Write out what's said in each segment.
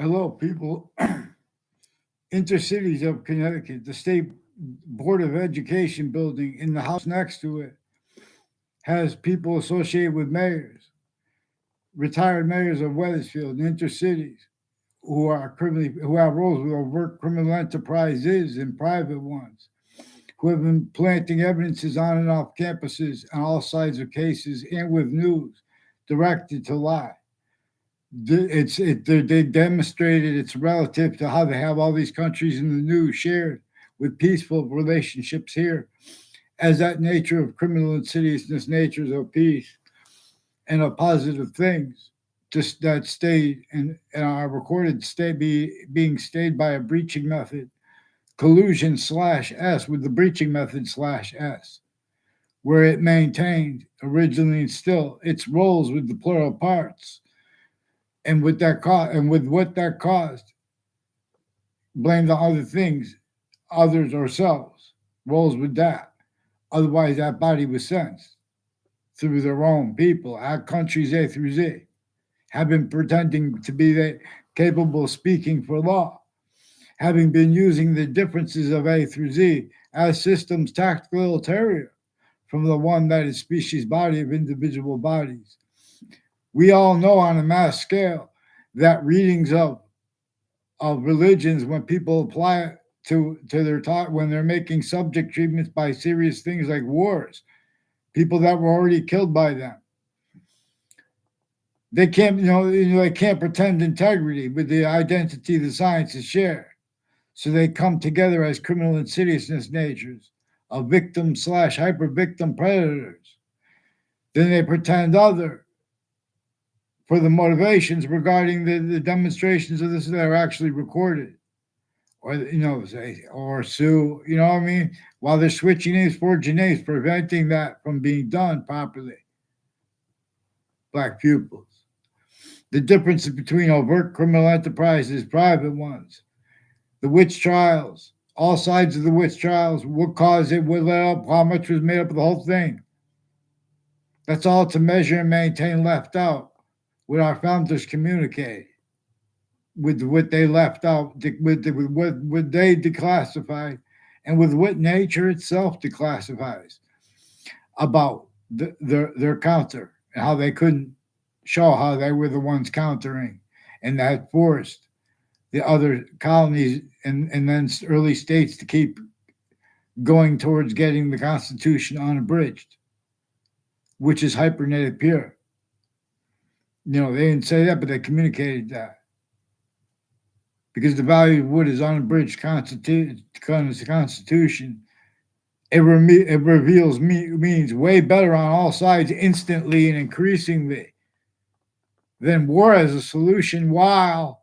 Hello, people. Intercities of Connecticut, the State Board of Education building in the house next to it has people associated with mayors, retired mayors of Weathersfield and intercities who have roles with overt criminal enterprises and private ones, who have been planting evidences on and off campuses on all sides of cases and with news directed to lie. They demonstrated it's relative to how they have all these countries in the news shared with peaceful relationships here, as that nature of criminal insidiousness, natures of peace and of positive things, just that stayed and are recorded being stayed by a breaching method, collusion slash S with the breaching method slash S, where it maintained originally and still its roles with the plural parts and with what that caused, blame the other things, others or selves, rolls with that. Otherwise, that body was sensed through their own people, our countries A through Z, have been pretending to be capable of speaking for law, having been using the differences of A through Z as systems tactical ulterior from the one that is species body of individual bodies. We all know on a mass scale that readings of religions, when people apply it to their talk, when they're making subject treatments by serious things like wars, people that were already killed by them, they can't they can't pretend integrity with the identity the sciences share. So they come together as criminal insidiousness natures of victim slash hyper victim predators. Then they pretend other for the motivations regarding the demonstrations of this that are actually recorded, or say, or sue, what I mean, while they're switching names, forging names, preventing that from being done properly. Black pupils. The difference between overt criminal enterprises, private ones, the witch trials, all sides of the witch trials, what caused it, what led up, how much was made up of the whole thing. That's all to measure and maintain left out what our founders communicated with what they left out, with what they declassified, and with what nature itself declassifies about their counter and how they couldn't show how they were the ones countering, and that forced the other colonies and then early states to keep going towards getting the Constitution unabridged, which is hypernetic pure. They didn't say that, but they communicated that. Because the value of what is unabridged constitution, it reveals means way better on all sides instantly and increasingly than war as a solution, while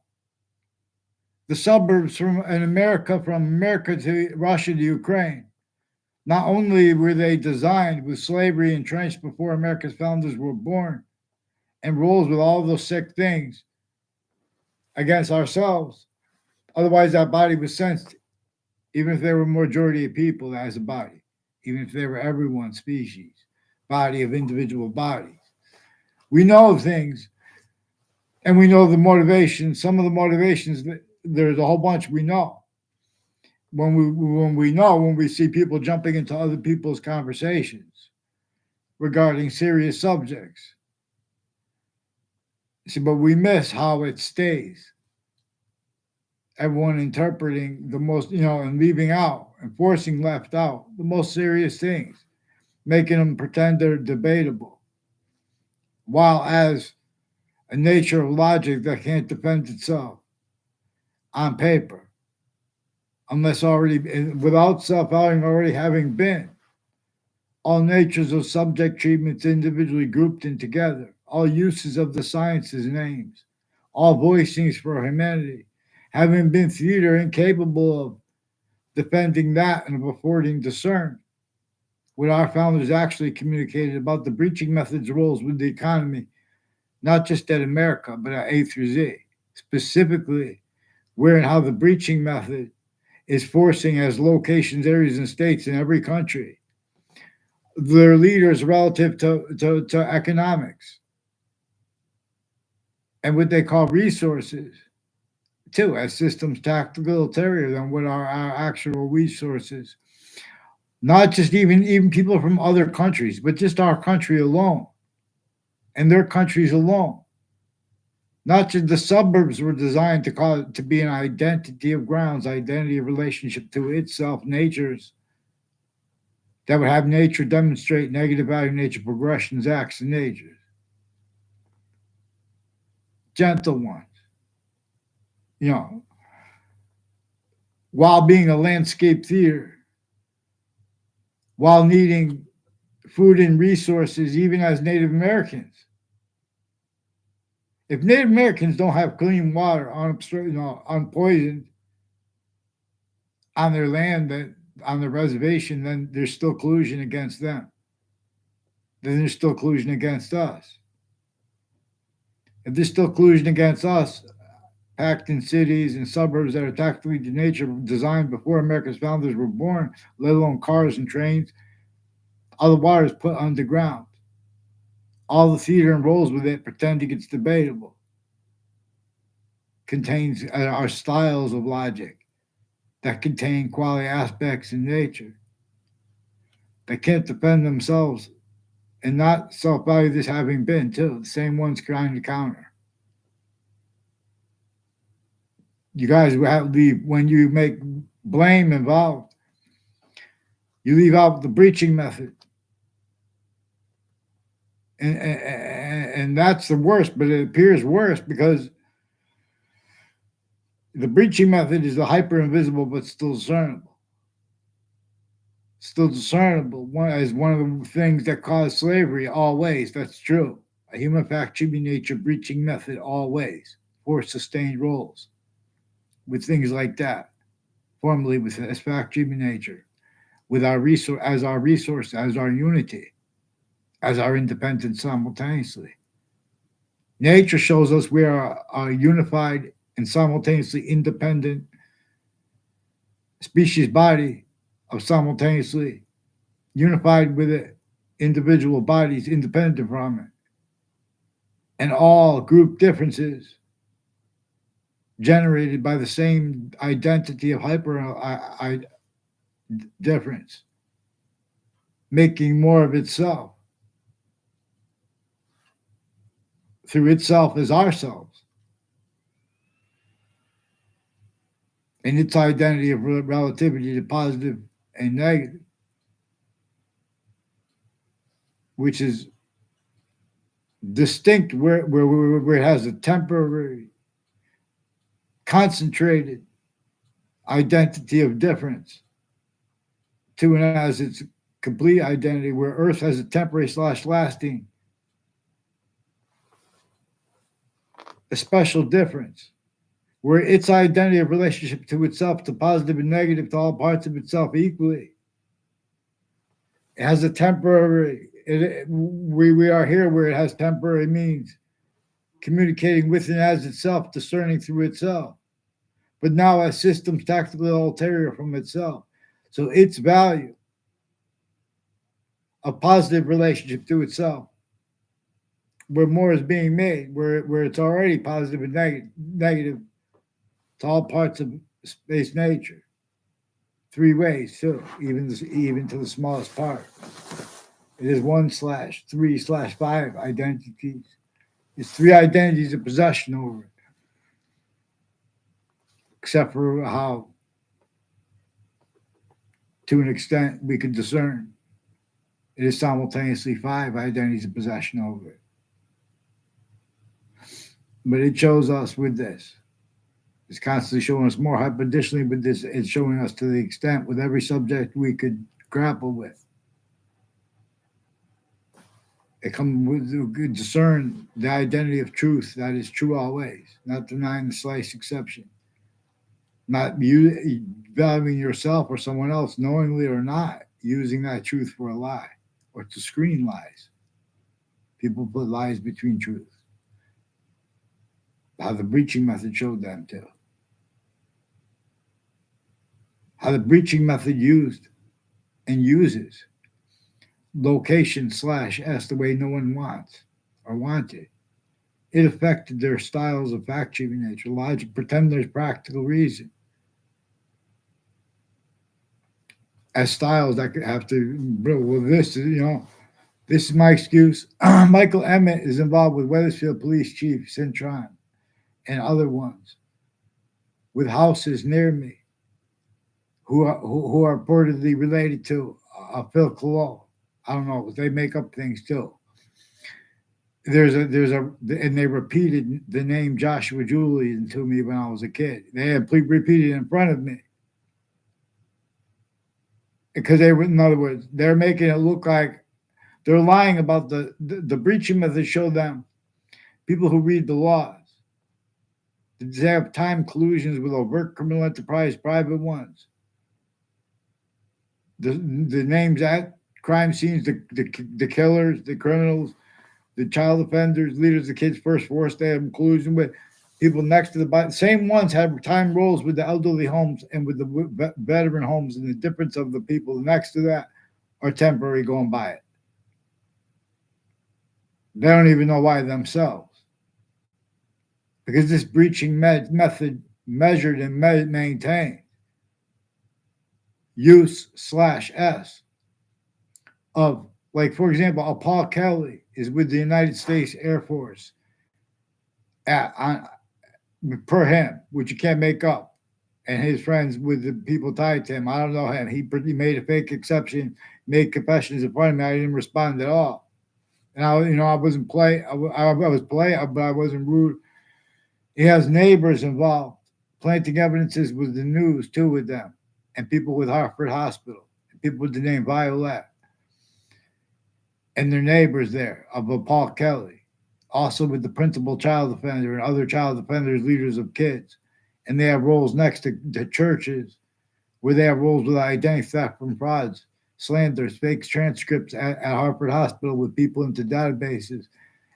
the suburbs from America to Russia to Ukraine, not only were they designed with slavery entrenched before America's founders were born and rules with all those sick things against ourselves, otherwise that body was sensed, even if they were a majority of people as a body, even if they were everyone's species, body of individual bodies. We know things, and we know the motivations. Some of the motivations, there's a whole bunch we know. When we see people jumping into other people's conversations regarding serious subjects. See, but we miss how it stays. Everyone interpreting the most, and leaving out and forcing left out the most serious things, making them pretend they're debatable, while as a nature of logic that can't defend itself on paper, unless already without self-outing already having been. All natures of subject treatments individually grouped in together, all uses of the sciences names, all voicings for humanity, having been theater incapable of defending that and of affording discern what our founders actually communicated about the breaching methods roles with the economy, not just at America, but at A through Z, specifically where and how the breaching method is forcing as locations, areas, and states in every country their leaders relative to economics and what they call resources too, as systems tactical ulterior than what our actual resources. Not just even people from other countries, but just our country alone and their countries alone. Not just the suburbs were designed to be an identity of grounds, identity of relationship to itself, natures that would have nature demonstrate negative value nature progressions, acts, and natures. Gentle ones, you know, while being a landscape theater, while needing food and resources, even as Native Americans. If Native Americans don't have clean water, unpoisoned on their land, on their reservation, then there's still collusion against them. Then there's still collusion against us. If there's still collusion against us, packed in cities and suburbs that are tactically to nature, designed before America's founders were born, let alone cars and trains, all the water is put underground. All the theater and roles with it, pretending it's debatable, contains our styles of logic that contain quality aspects in nature that can't defend themselves and not self-value this having been too. The same ones trying to counter. You guys have to leave when you make blame involved. You leave out the breaching method. And that's the worst, but it appears worse because the breaching method is the hyper invisible but still discernible. Still discernible as one of the things that caused slavery always. That's true. A human fact should be nature breaching method always for sustained roles with things like that. Formerly with as fact should be nature, with our resource as our resource, as our unity, as our independence simultaneously. Nature shows us we are a unified and simultaneously independent species body of simultaneously unified with it, individual bodies independent from it, and all group differences generated by the same identity of hyper difference, making more of itself through itself as ourselves, and its identity of relativity to positive and negative, which is distinct where it has a temporary, concentrated identity of difference to and as its complete identity, where Earth has a temporary / lasting, a special difference, where its identity of relationship to itself, to positive and negative, to all parts of itself equally. It has a temporary, we are here where it has temporary means, communicating with and as itself, discerning through itself, but now as systems tactically ulterior from itself. So its value, a positive relationship to itself, where more is being made, where it's already positive and negative to all parts of space nature. 3 ways too, even to the smallest part. It is 1/3/5 identities. It's 3 identities of possession over it, except for how, to an extent, we can discern. It is simultaneously 5 identities of possession over it. But it shows us with this. It's constantly showing us more. Additionally, with this, it's showing us to the extent with every subject we could grapple with. It comes with discern the identity of truth that is true always, not denying the slight exception, not you valuing yourself or someone else knowingly or not, using that truth for a lie or to screen lies. People put lies between truth. How the breaching method showed them too. How the breaching method used and uses location / S the way no one wants or wanted. It affected their styles of fact-achieving nature, logic, pretend there's practical reason, as styles that could have to, well, this is, this is my excuse. Michael Emmett is involved with Wethersfield Police Chief Cintron and other ones with houses near me who are reportedly related to Phil Collo. I don't know. They make up things too. And they repeated the name Joshua Julian to me when I was a kid. They had repeated it in front of me because they were, in other words, they're making it look like they're lying about the breaching method. Show them people who read the laws. They have time collusions with overt criminal enterprise, private ones. The names at crime scenes, the killers, the criminals, the child offenders, leaders, the kids' first force, they have collusion with people next to the body. Same ones have time roles with the elderly homes and with the veteran homes, and the difference of the people next to that are temporary going by it. They don't even know why themselves. Because this breaching method measured and maintained use/s of, like, for example, Paul Kelly is with the United States Air Force per him, which you can't make up, and his friends with the people tied to him. I don't know him. He made a fake exception, made confessions in front of me. I didn't respond at all. And I wasn't polite. I was polite, but I wasn't rude. He has neighbors involved, planting evidences with the news too with them, and people with Hartford Hospital, and people with the name Violet, and their neighbors there of Paul Kelly, also with the principal child offender and other child offenders, leaders of kids. And they have roles next to churches where they have roles with identity theft from frauds, slanders, fake transcripts at Hartford Hospital with people into databases,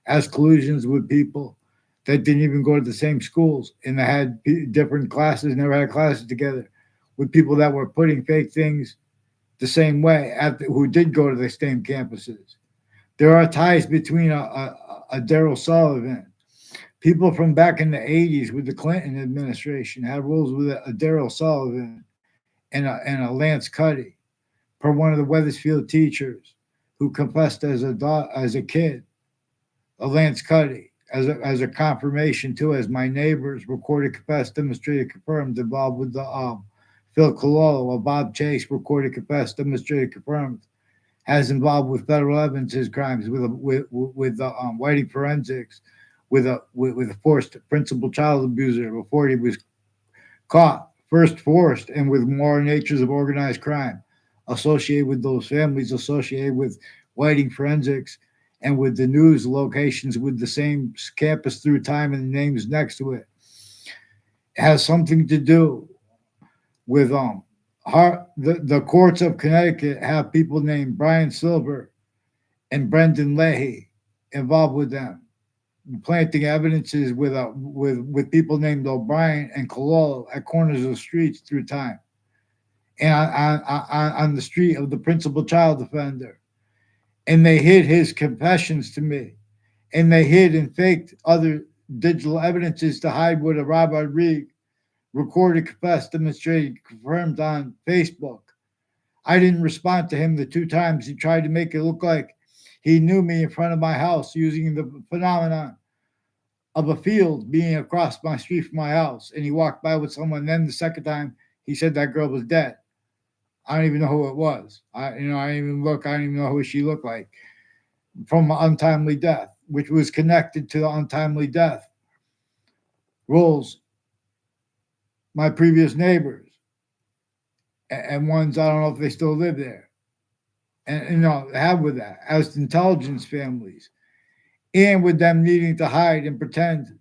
as collusions with people that didn't even go to the same schools and they had different classes, never had classes together, with people that were putting fake things the same way who did go to the same campuses. There are ties between a Daryl Sullivan. People from back in the 80s with the Clinton administration had roles with a Daryl Sullivan and a Lance Cuddy, per one of the Wethersfield teachers who confessed as a kid, a Lance Cuddy, as a confirmation too, as my neighbors recorded, confessed, demonstrated, confirmed, involved with the Phil Cololo, Bob Chase recorded, confessed, demonstrated, confirmed, has involved with federal evidence his crimes with Whiting forensics, with a forced principal child abuser before he was caught, first forced, and with more natures of organized crime associated with those families, associated with Whiting forensics, and with the news locations with the same campus through time and the names next to it. It has something to do with the courts of Connecticut have people named Brian Silver and Brendan Leahy involved with them, planting evidences with people named O'Brien and Cololo at corners of streets through time, and on the street of the principal child offender. And they hid his confessions to me, and they hid and faked other digital evidences to hide what a Rob Rodriguez recorded, confessed, demonstrated, confirmed on Facebook. I didn't respond to him the 2 times he tried to make it look like he knew me in front of my house, using the phenomenon of a field being across my street from my house. And he walked by with someone. Then the second time, he said that girl was dead. I don't even know who it was. I didn't even look. I don't even know who she looked like, from an untimely death, which was connected to the untimely death roles my previous neighbors, and ones I don't know if they still live there, and have with that as intelligence families, and with them needing to hide and pretend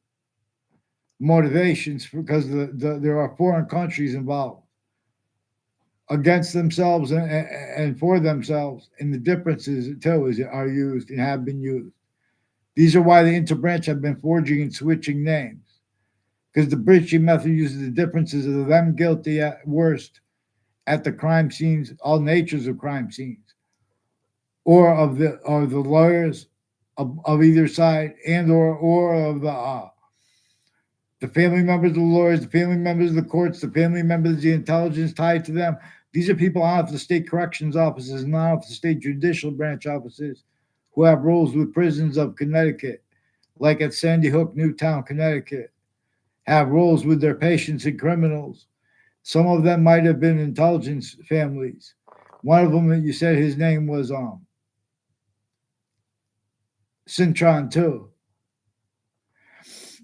motivations because there are foreign countries involved against themselves and for themselves, and the differences too are used and have been used. These are why the interbranch have been forging and switching names, because the breaching method uses the differences of them guilty at worst at the crime scenes, all natures of crime scenes, or the lawyers of either side, and or of the family members of the lawyers, the family members of the courts, the family members of the intelligence tied to them. These are people out of the state corrections offices, not of the state judicial branch offices, who have roles with prisons of Connecticut, like at Sandy Hook, Newtown, Connecticut, have roles with their patients and criminals. Some of them might have been intelligence families. One of them, you said his name was Cintron too.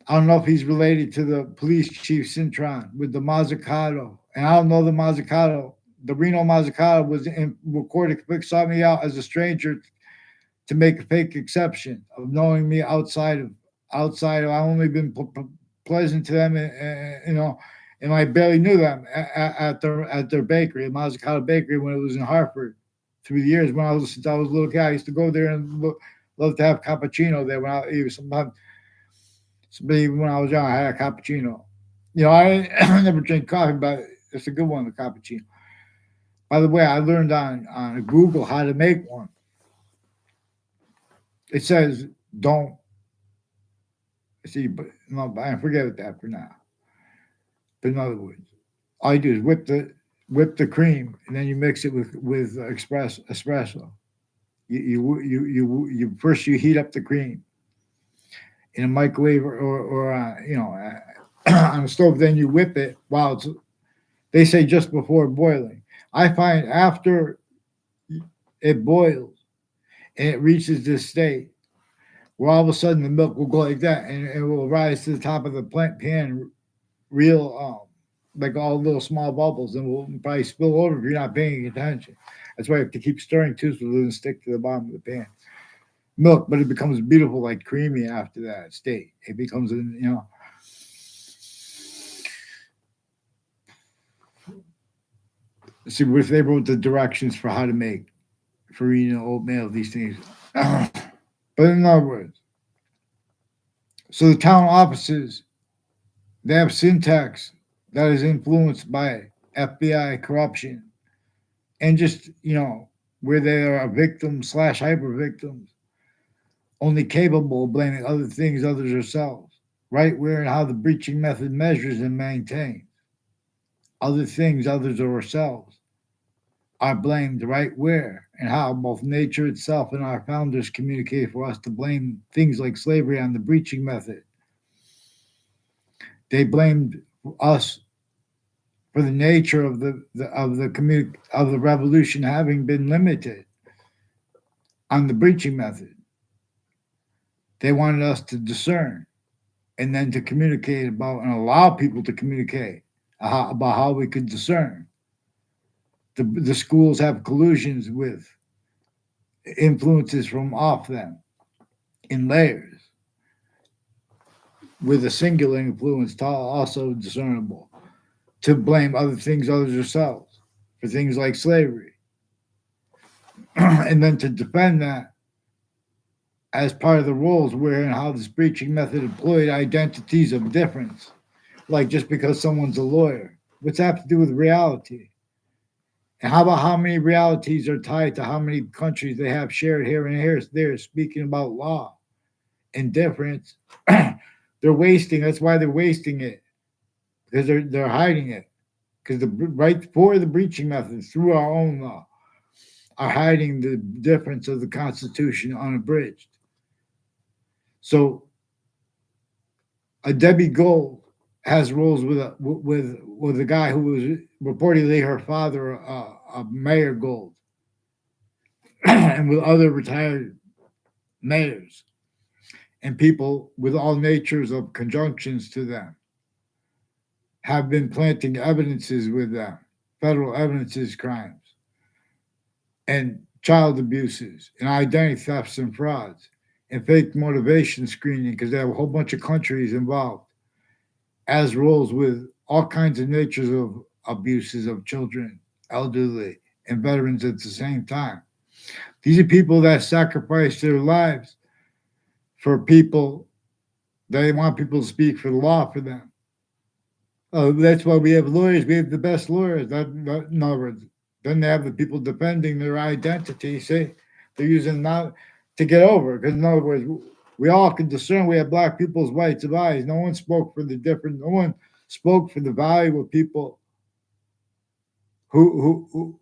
I don't know if he's related to the police chief Cintron with the Mazzucato. And I don't know the Mazzucato. The Reno Mazzucato was recorded, saw me out as a stranger to make a fake exception of knowing me outside of. I've only been pleasant to them, and I barely knew them at their bakery, Mazzucato Bakery, when it was in Hartford. Through the years, when I was a little guy, I used to go there and love to have cappuccino there. When I was young, I had a cappuccino. I never drink coffee, but it's a good one, the cappuccino. By the way, I learned on Google how to make one. It says don't. See, but no, I forget that for now. But in other words, all you do is whip the cream, and then you mix it with espresso. You first you heat up the cream in a microwave or on a stove. Then you whip it while it's. They say just before boiling. I find after it boils and it reaches this state, where all of a sudden the milk will go like that, and it will rise to the top of the pan, real like all little small bubbles, and will probably spill over if you're not paying attention. That's why you have to keep stirring too, so it doesn't stick to the bottom of the pan. Milk, but it becomes beautiful, like creamy after that state. It becomes See, if they wrote the directions for how to make farina, oatmeal, these things. But in other words, so the town offices, they have syntax that is influenced by FBI corruption, and just where they are victims / hyper victims, only capable of blaming other things, others themselves, right where and how the breaching method measures and maintains other things, others or ourselves, are blamed right where and how both nature itself and our founders communicated for us to blame things like slavery on the breaching method. They blamed us for the nature of the revolution having been limited on the breaching method. They wanted us to discern and then to communicate about and allow people to communicate about how we could discern. The schools have collusions with influences from off them in layers, with a singular influence also discernible, to blame other things, others themselves, for things like slavery. And then to defend that as part of the roles where and how this breaching method employed identities of difference, like just because someone's a lawyer. What's that have to do with reality? And how about how many realities are tied to how many countries they have shared here and here? They're speaking about law and difference. They're wasting. That's why they're wasting it, because they're hiding it. Because right before the breaching method, through our own law, are hiding the difference of the Constitution unabridged. So a Debbie Gold has roles with a guy who was reportedly her father, a Mayor Gold, and with other retired mayors and people with all natures of conjunctions to them, have been planting evidences with them, federal evidences, crimes, and child abuses, and identity thefts and frauds, and fake motivation screening, because they have a whole bunch of countries involved, as roles with all kinds of natures of abuses of children, elderly, and veterans at the same time. These are people that sacrifice their lives for people. They want people to speak for the law for them. That's why we have lawyers. We have the best lawyers. In other words, then they have the people defending their identity. See, they're using to get over. Because in other words, we all can discern we have black people's whites of eyes. No one spoke for the different. No one spoke for the valuable people who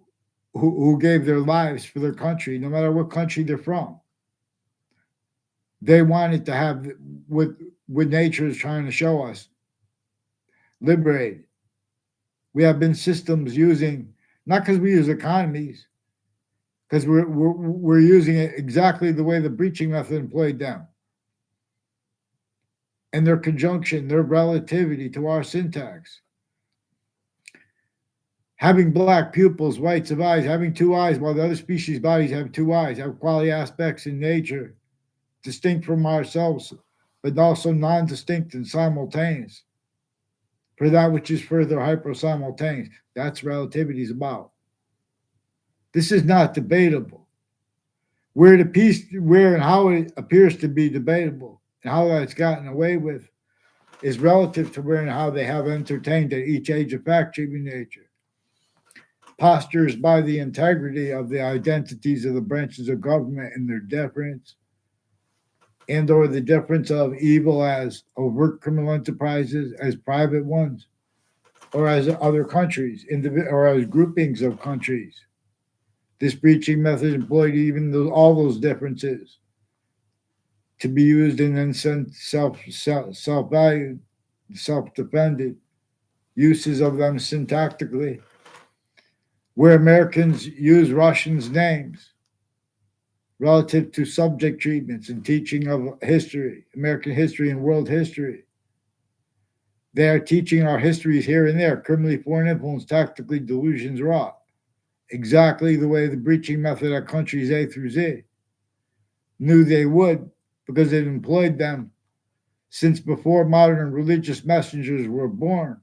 gave their lives for their country, no matter what country they're from. They wanted to have what nature is trying to show us, liberated. We have been systems using, not because we use economies, because we're using it exactly the way the breaching method employed them. And their conjunction, their relativity to our syntax. Having black pupils, whites of eyes, having two eyes, while the other species' bodies have two eyes, have quality aspects in nature, distinct from ourselves, but also non-distinct and simultaneous. For that which is further hyper-simultaneous. That's relativity is about. This is not debatable. Where and how it appears to be debatable and how that's gotten away with is relative to where and how they have entertained at each age of fact-treating nature. Postures by the integrity of the identities of the branches of government and their difference, and or the difference of evil as overt criminal enterprises, as private ones, or as other countries, or as groupings of countries. This breaching method employed even all those differences to be used in then self-valued, self-defended uses of them syntactically, where Americans use Russians' names relative to subject treatments and teaching of history, American history and world history. They are teaching our histories here and there, criminally foreign influence, tactically delusions wrought, exactly the way the breaching method of countries A through Z knew they would, because it employed them since before modern religious messengers were born.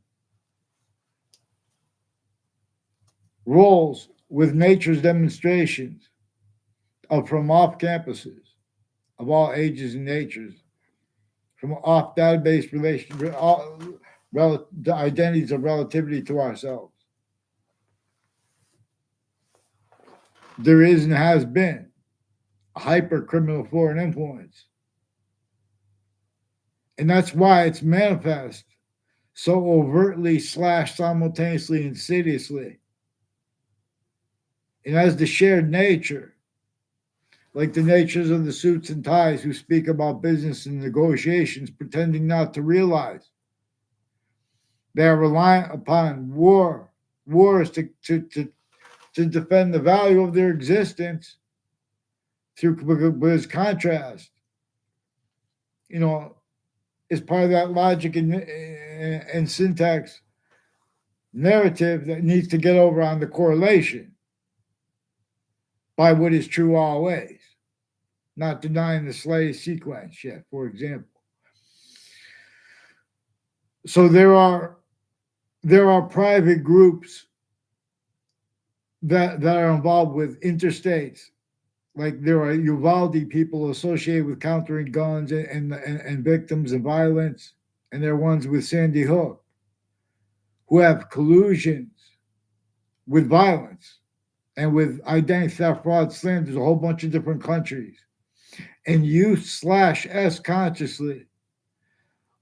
Roles with nature's demonstrations from off campuses of all ages and natures, from off database the identities of relativity to ourselves. There is and has been a hyper criminal foreign influence. And that's why it's manifest so overtly / simultaneously insidiously. And as the shared nature, like the natures of the suits and ties who speak about business and negotiations, pretending not to realize they are reliant upon wars to defend the value of their existence through contrast. Is part of that logic and syntax narrative that needs to get over on the correlation by what is true always, not denying the slightest sequence yet, for example. So there are private groups that are involved with interstates, like there are Uvalde people associated with countering guns and victims of violence, and there are ones with Sandy Hook who have collusions with violence and with identity theft, fraud, slander. There's a whole bunch of different countries. And use/S consciously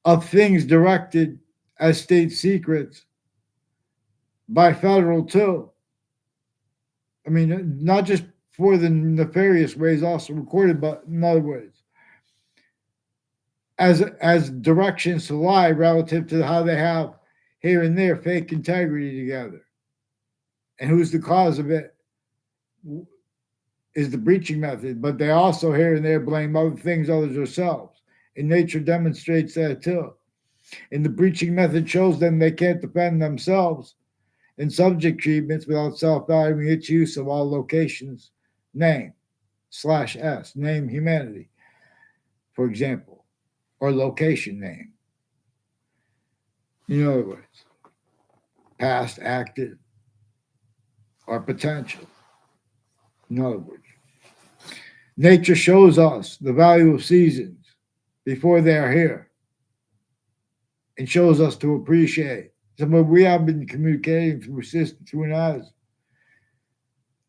of things directed as state secrets by federal too. I mean, not just for the nefarious ways also recorded, but in other words, as directions to lie relative to how they have here and there fake integrity together. And who's the cause of it is the breaching method, but they also here and there blame other things, others themselves. And nature demonstrates that too. And the breaching method shows them they can't defend themselves in subject treatments without self-valuing its use of all locations, name/S, name humanity, for example, or location name. In other words, past, active, or potential. In other words, nature shows us the value of seasons before they are here and shows us to appreciate. So we have been communicating through systems, through as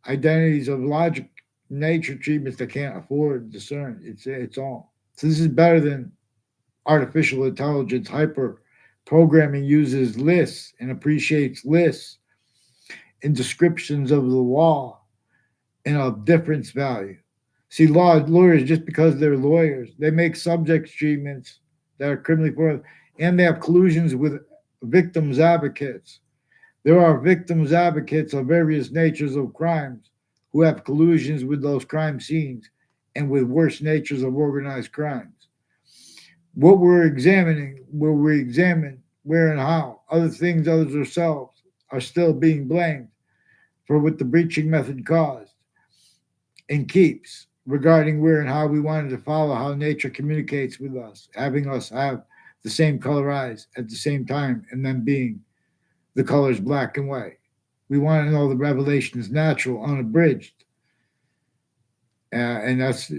identities of logic, nature treatments that can't afford to discern. It's all. So this is better than artificial intelligence. Hyper programming uses lists and appreciates lists and descriptions of the law and of difference value. See, lawyers, just because they're lawyers, they make subject treatments that are criminally for, and they have collusions with victims advocates. There are victims advocates of various natures of crimes who have collusions with those crime scenes and with worse natures of organized crimes. What we're examining, where we examine where and how other things, others ourselves, are still being blamed for what the breaching method caused and keeps regarding where and how we wanted to follow how nature communicates with us, having us have the same color eyes at the same time, and then being the colors black and white. We want to know the revelation is natural, unabridged. And that's,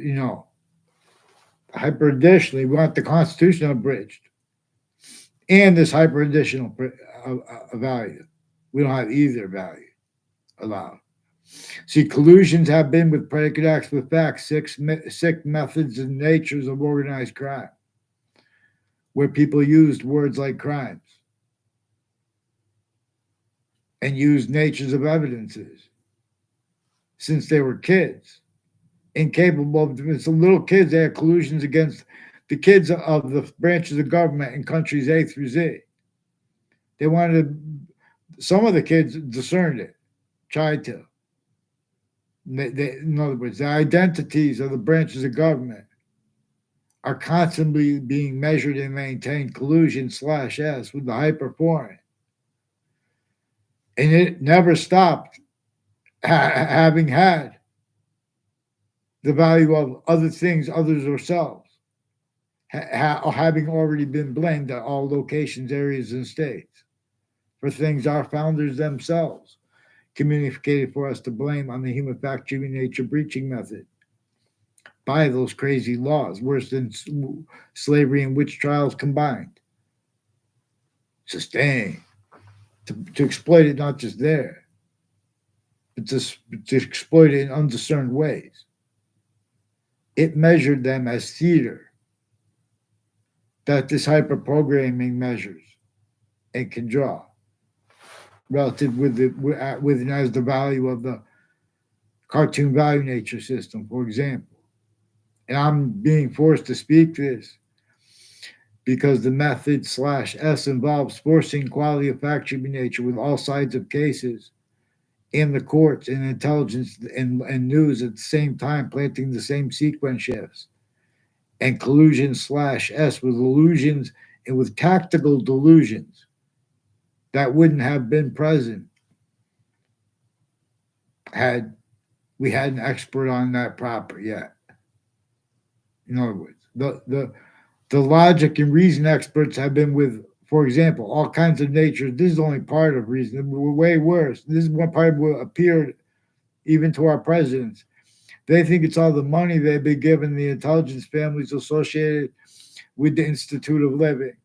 hyper additionally, we want the Constitution abridged and this hyper additional value. We don't have either value allowed. See, collusions have been with predicate acts with facts, sick methods and natures of organized crime, where people used words like crimes and used natures of evidences since they were kids, incapable of, it's the little kids, they had collusions against the kids of the branches of government in countries A through Z. They wanted some of the kids discerned it, tried to. In other words, the identities of the branches of government are constantly being measured and maintained collusion/S with the hyperforeign. And it never stopped having had the value of other things, others ourselves, having already been blamed at all locations, areas, and states for things our founders themselves communicated for us to blame on the human fact human nature breaching method by those crazy laws, worse than slavery and witch trials combined. Sustain. To exploit it not just there, but to exploit it in undiscerned ways. It measured them as theater that this hyper programming measures and can draw relative with and as the value of the cartoon value nature system, for example. And I'm being forced to speak this because the method/S involves forcing quality of fact treatment nature with all sides of cases in the courts and intelligence and news at the same time, planting the same sequence shifts and collusion/S with illusions and with tactical delusions that wouldn't have been present had we had an expert on that proper yet. In other words, the logic and reason experts have been with, for example, all kinds of nature. This is only part of reason. We're way worse. This is one part will appear even to our presidents. They think it's all the money they've been given the intelligence families associated with the Institute of Living.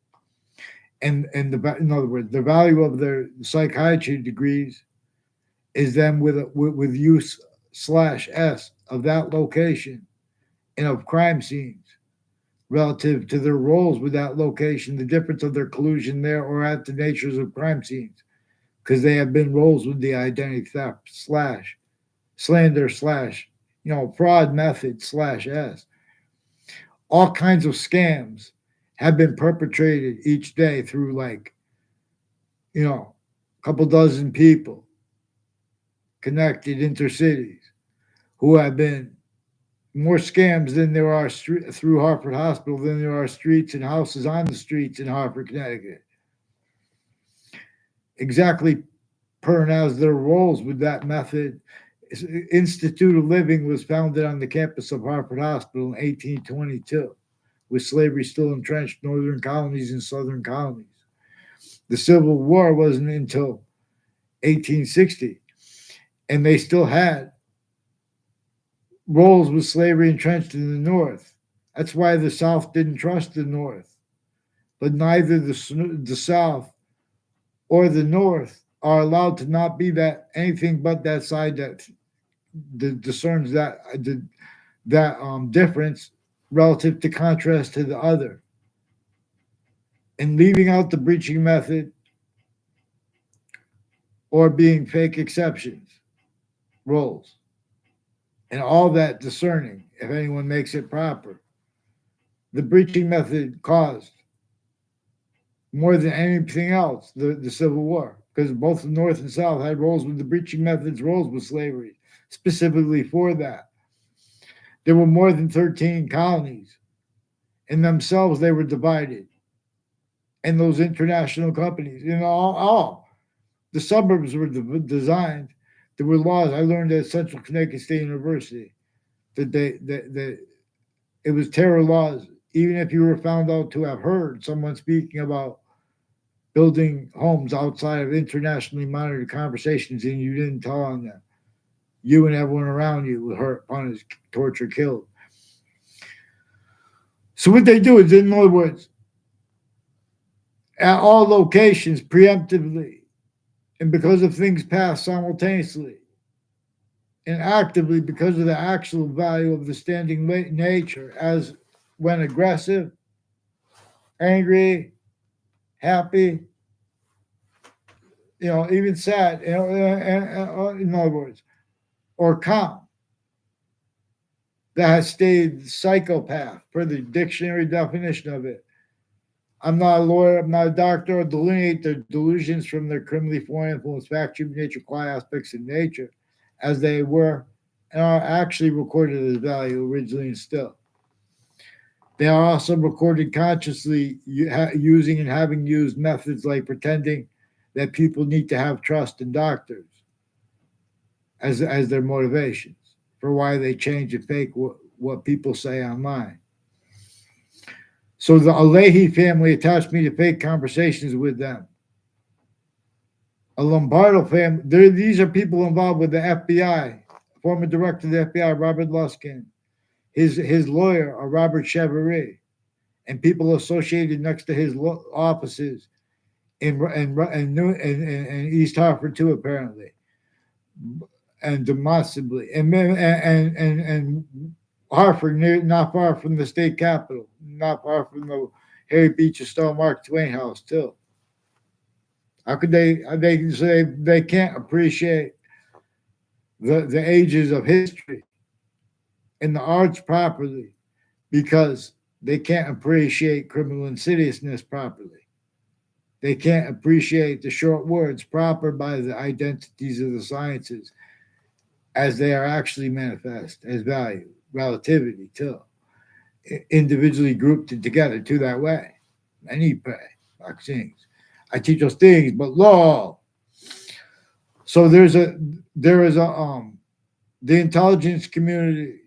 And in other words, the value of their psychiatry degrees is them with use/S of that location and of crime scenes relative to their roles with that location, the difference of their collusion there or at the natures of crime scenes, because they have been roles with the identity theft/slander/fraud method/S. All kinds of scams have been perpetrated each day through a couple dozen people connected intercities who have been more scams than there are through Hartford Hospital than there are streets and houses on the streets in Hartford, Connecticut. Exactly per and as their roles with that method. Institute of Living was founded on the campus of Hartford Hospital in 1822, with slavery still entrenched northern colonies and southern colonies. The Civil War wasn't until 1860, and they still had roles with slavery entrenched in the North. That's why the South didn't trust the North. But neither the South or the North are allowed to not be that anything but that side that discerns that difference relative to contrast to the other, and leaving out the breaching method or being fake exceptions roles, and all that discerning if anyone makes it proper. The breaching method caused more than anything else the Civil War, because both the North and South had roles with the breaching methods, roles with slavery, specifically for that. There were more than 13 colonies. In themselves, they were divided. And those international companies, all the suburbs were designed. There were laws I learned at Central Connecticut State University that it was terror laws. Even if you were found out to have heard someone speaking about building homes outside of internationally monitored conversations and you didn't tell on them, you and everyone around you were hurt, punished, tortured, killed. So what they do is, in other words, at all locations preemptively, and because of things passed simultaneously, and actively because of the actual value of the standing nature, as when aggressive, angry, happy, even sad, in other words, or calm, that has stayed psychopath per the dictionary definition of it. I'm not a lawyer, I'm not a doctor, or delineate their delusions from their criminally foreign influence, fact, human nature, quiet aspects of nature, as they were and are actually recorded as value originally and still. They are also recorded consciously using and having used methods like pretending that people need to have trust in doctors as their motivations for why they change and fake what people say online. So the Alehi family attached me to fake conversations with them. A Lombardo family, these are people involved with the FBI, former director of the FBI, Robert Luskin, his lawyer, Robert Chevrolet, and people associated next to his offices in East Hartford too, apparently, and demonstrably, and Hartford, not far from the state capitol, not far from the Harry Beecher Stowe Mark Twain House too. How could they say they can't appreciate the ages of history and the arts properly because they can't appreciate criminal insidiousness properly? They can't appreciate the short words proper by the identities of the sciences as they are actually manifest as value, relativity too, individually grouped together to that way. Many pray vaccines. I teach those things, but law. So there is a the intelligence community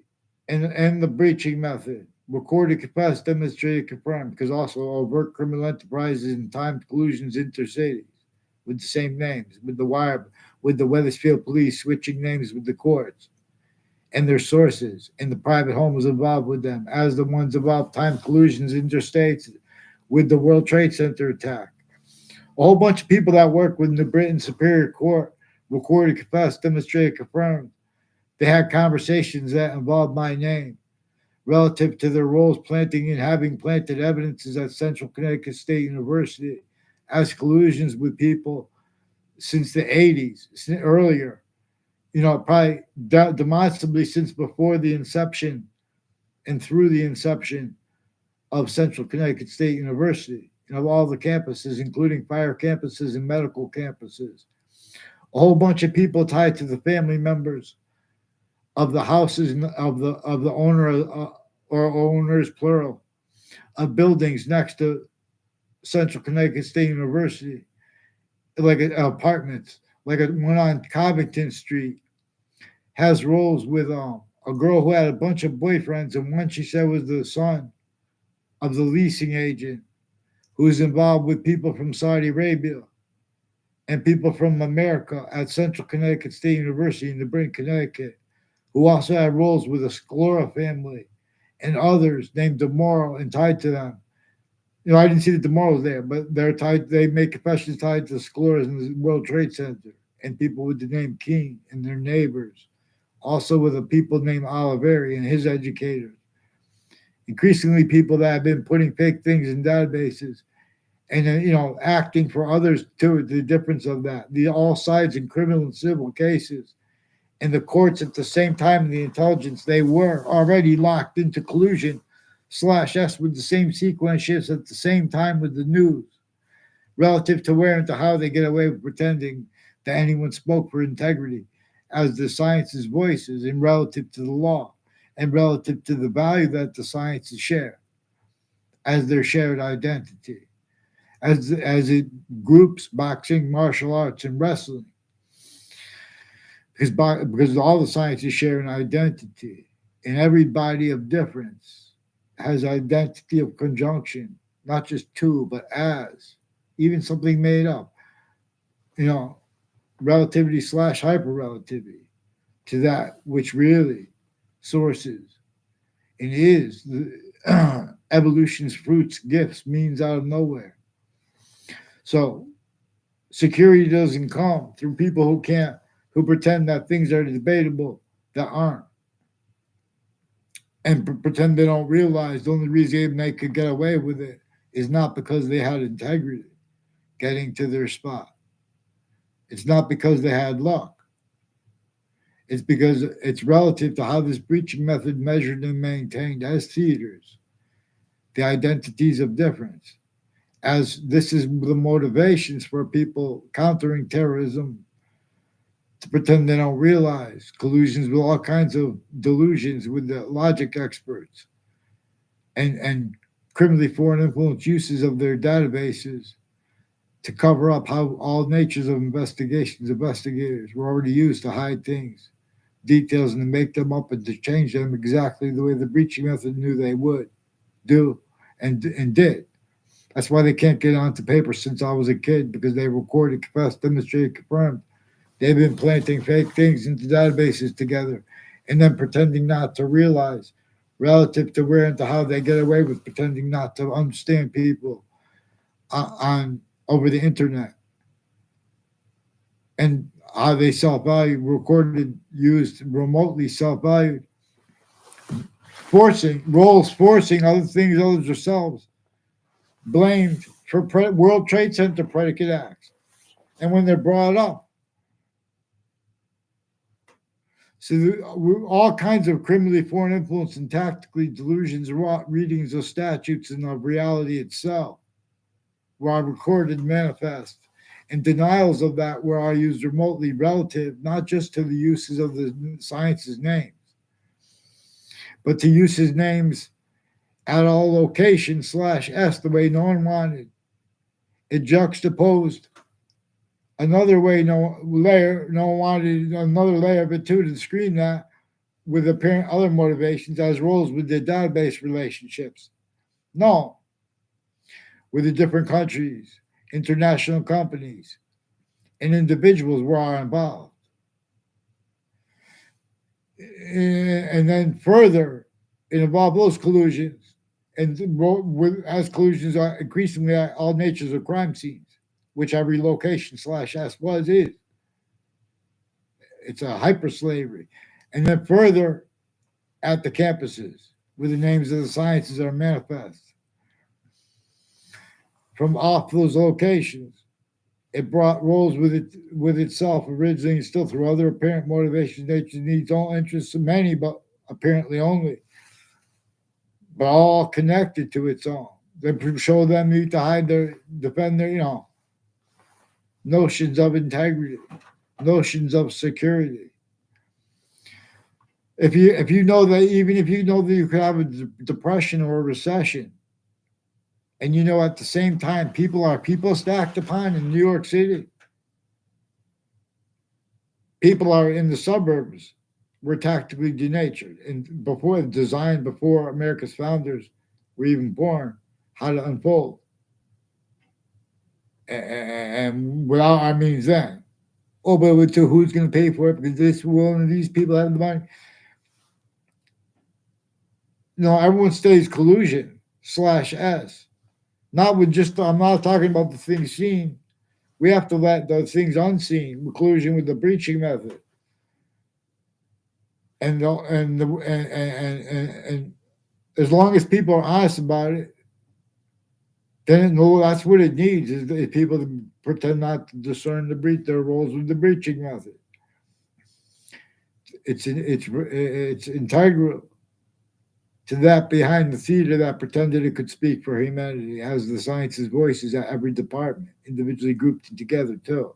and the breaching method recorded, confessed, demonstrated, confirmed, because also overt criminal enterprises and timed collusions intercities with the same names, with the Wethersfield police switching names with the courts and their sources, and the private homes involved with them, as the ones involved timed collusions interstates with the World Trade Center attack. A whole bunch of people that work with the Britain Superior Court recorded, confessed, demonstrated, confirmed. They had conversations that involved my name relative to their roles planting and having planted evidences at Central Connecticut State University as collusions with people since the 80s, earlier, probably demonstrably since before the inception and through the inception of Central Connecticut State University, of all the campuses, including fire campuses and medical campuses. A whole bunch of people tied to the family members of the houses of the owner or owners plural of buildings next to Central Connecticut State University, like apartments, like one on Covington Street, has roles with a girl who had a bunch of boyfriends, and one she said was the son of the leasing agent who is involved with people from Saudi Arabia and people from America at Central Connecticut State University in New Britain, Connecticut, who also had roles with the Sclora family and others named DeMoro and tied to them. I didn't see the DeMoros there, but they're tied. They make confessions tied to the Scloras and the World Trade Center and people with the name King and their neighbors also with a people named Oliveri and his educators. Increasingly, people that have been putting fake things in databases and acting for others too. The difference of that, the all sides in criminal and civil cases, and the courts at the same time, and the intelligence, they were already locked into collusion slash S with the same sequence shifts at the same time with the news, relative to where and to how they get away with pretending that anyone spoke for integrity as the science's voices, and relative to the law, and relative to the value that the sciences share as their shared identity, as it groups boxing, martial arts, and wrestling, because all the sciences share an identity, and every body of difference has identity of conjunction, not just to, but as, even something made up, you know, relativity slash hyper relativity to that which really sources and is the evolution's fruits, gifts, means out of nowhere. So security doesn't come through people who pretend that things are debatable that aren't, and pretend they don't realize the only reason they could get away with it is not because they had integrity getting to their spot. It's not because they had luck. It's because it's relative to how this breaching method measured and maintained as theaters, the identities of difference, as this is the motivations for people countering terrorism, to pretend they don't realize collusions with all kinds of delusions with the logic experts, and criminally foreign influence uses of their databases to cover up how all natures of investigators were already used to hide things, details, and to make them up and to change them exactly the way the breaching method knew they would do and did. That's why they can't get onto paper since I was a kid, because they recorded, confessed, demonstrated, confirmed. They've been planting fake things into databases together and then pretending not to realize, relative to where and to how they get away with pretending not to understand people on over the internet, and how they self-value, recorded, used, remotely self-valued, forcing other things, others themselves, blamed for World Trade Center predicate acts. And when they're brought up, so all kinds of criminally foreign influence and tactically delusions, readings of statutes and of reality itself, where I recorded manifest, and denials of that where I used remotely relative, not just to the uses of the science's names, but to use his names at all locations slash S the way no one wanted. It juxtaposed another way no one wanted, another layer of it too, to screen that with apparent other motivations as roles with the database relationships. No, with the different countries, international companies, and individuals were involved. And then further, it involved those collusions, and as collusions are increasingly all natures of crime scenes, which every location slash S is. It's a hyper slavery. And then further, at the campuses, where the names of the sciences are manifest. From off those locations, it brought roles with itself originally, and still through other apparent motivations, nature needs, all interests of many, but apparently only, but all connected to its own. They show them need to hide defend their, notions of integrity, notions of security. If you know that, even if you know that you could have a depression or a recession, and at the same time people stacked upon in New York City, people are in the suburbs were tactically denatured and before America's founders were even born, how to unfold. And without our means then. Oh, but to who's going to pay for it? Because one of these people have the money. No, everyone stays collusion slash S. Not with just, I'm not talking about the things seen. We have to let the things unseen, collusion with the breaching method. And as long as people are honest about it, then no, that's what it needs is people to pretend not to discern their roles with the breaching method. It's integral to that behind the theater that pretended it could speak for humanity, as the science's voices at every department, individually grouped together too,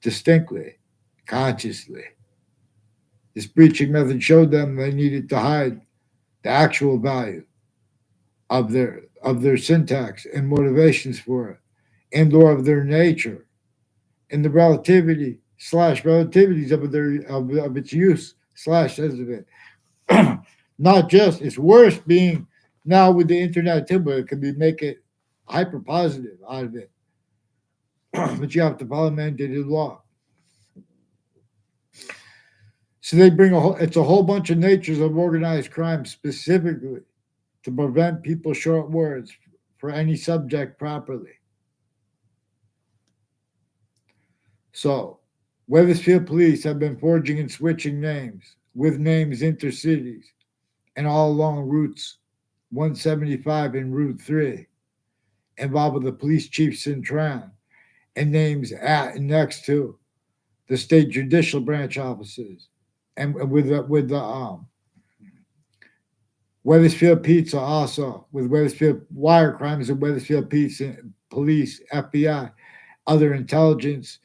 distinctly, consciously. This breaching method showed them they needed to hide the actual value of their syntax and motivations for it, and or of their nature, and the relativities of its use slash as of it. Not just it's worse being now with the internet too, but it can be make it hyper positive out of it. But you have to follow mandated law. So they bring it's a whole bunch of natures of organized crime specifically to prevent people short words for any subject properly. So Wethersfield police have been forging and switching names with names intercities and all along routes 175 and Route 3, involved with the police chief Cintran, and names at and next to the state judicial branch offices, and with the Wethersfield Pizza also with Wethersfield wire crimes and Wethersfield Pizza police, FBI, other intelligence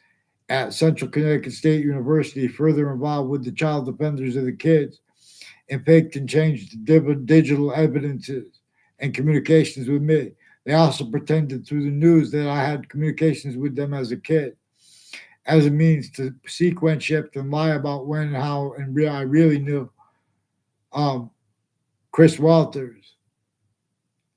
at Central Connecticut State University, further involved with the child defenders of the kids, and faked and changed digital evidences and communications with me. They also pretended through the news that I had communications with them as a kid, as a means to sequence shift and lie about when and how I really knew um, Chris Walters.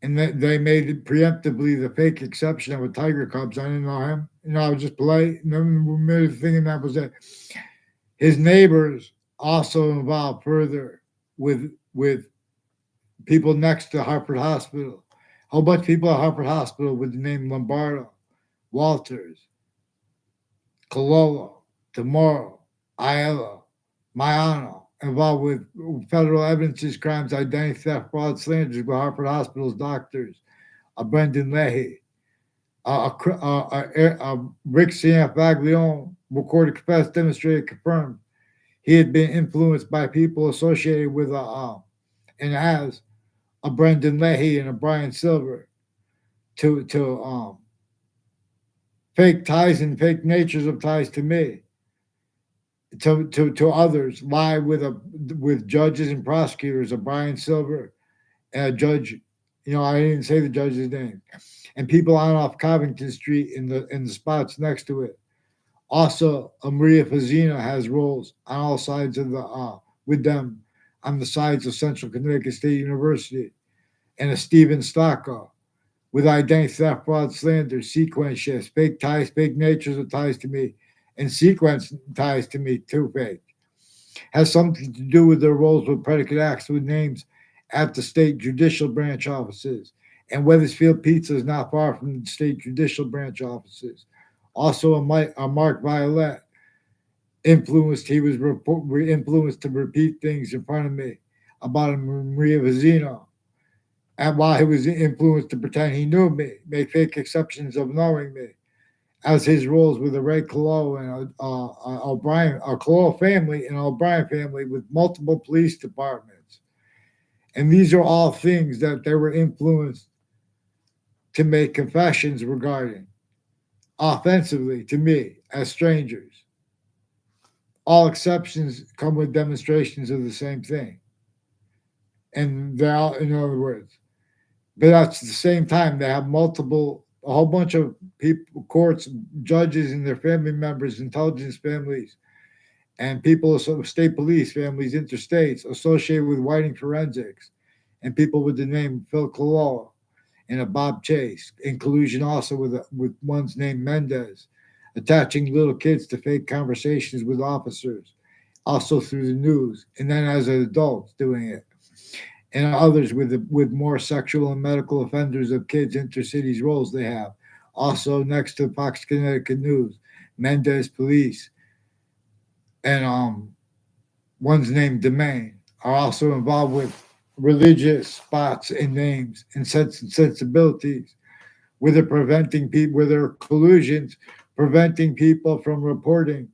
And they made it preemptively the fake exception of a Tiger Cubs. I didn't know him. I was just polite. And then we made the thing, and that was it. His neighbors also involved further with people next to Hartford Hospital. A whole bunch of people at Hartford Hospital with the name Lombardo, Walters, Cololo, Tomorrow, Aiello, Maiano, involved with federal evidences, crimes, identity theft, fraud, slanders with Hartford Hospital's doctors, Brendan Leahy, Rick Cianfaglione, recorded, confessed, demonstrated, confirmed. He had been influenced by people associated with and as a Brendan Leahy and a Brian Silver to fake ties and fake natures of ties to me, to others, lie with judges and prosecutors, a Brian Silver and a judge. I didn't say the judge's name, and people on off Covington Street in the spots next to it. Also, Maria Fazina has roles on all sides of the with them on the sides of Central Connecticut State University, and a Stephen Stocko with identity theft, fraud, slander, sequence shifts, fake ties, fake natures of ties to me, and sequence ties to me too fake. Has something to do with their roles with predicate acts with names at the state judicial branch offices. And Wethersfield Pizza is not far from the state judicial branch offices. Also, a Mark Violet influenced. He was influenced to repeat things in front of me about a Maria Vizino. And while he was influenced to pretend he knew me, make fake exceptions of knowing me, as his roles with the Ray Colo and O'Brien, a Colo family and O'Brien family with multiple police departments. And these are all things that they were influenced to make confessions regarding offensively to me as strangers. All exceptions come with demonstrations of the same thing. And they're all, in other words, but at the same time, they have a whole bunch of people, courts, judges, and their family members, intelligence families, and people, state police families, interstates associated with Whiting Forensics, and people with the name Phil Cololo and a Bob Chase, in collusion also with one's name Mendez, attaching little kids to fake conversations with officers, also through the news, and then as adults doing it, and others with more sexual and medical offenders of kids intercities roles they have. Also next to Fox Connecticut News, Mendez Police, and one's named domain, are also involved with religious spots and names and sensibilities, where they're preventing people, where there are collusions, preventing people from reporting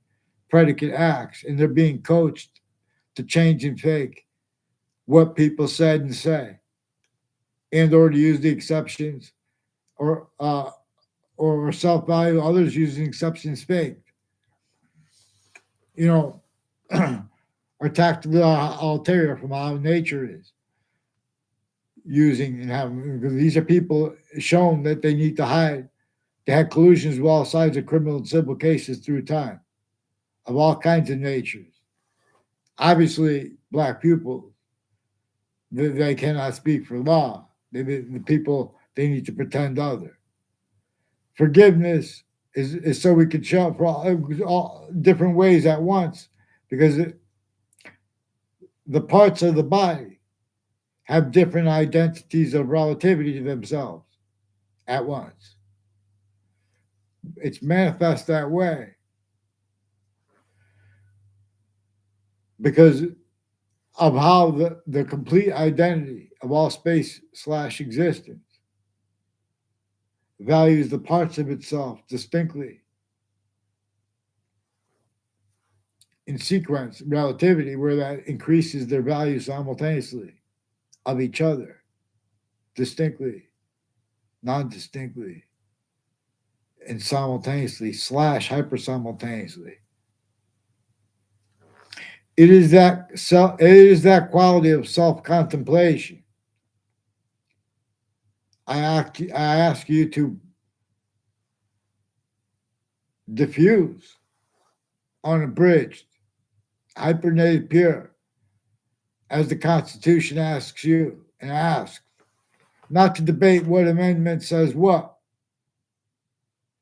predicate acts, and they're being coached to change and fake what people said and say, and or to use the exceptions or self value others using exceptions faked. You know, or tactical ulterior from how nature is using and having. Because these are people shown that they need to hide. They had collusions with all sides of criminal and civil cases through time of all kinds of natures. Obviously, black pupils, they cannot speak for law. The people, they need to pretend other. Forgiveness is so we can show up for all different ways at once, because the parts of the body have different identities of relativity to themselves at once. It's manifest that way because of how the complete identity of all space slash existence values the parts of itself distinctly in sequence relativity, where that increases their value simultaneously of each other distinctly, non distinctly, and simultaneously slash hyper simultaneously. It is that quality of self contemplation. I ask you to diffuse, unabridged, hypernated pure, as the Constitution asks you and asks, not to debate what amendment says what,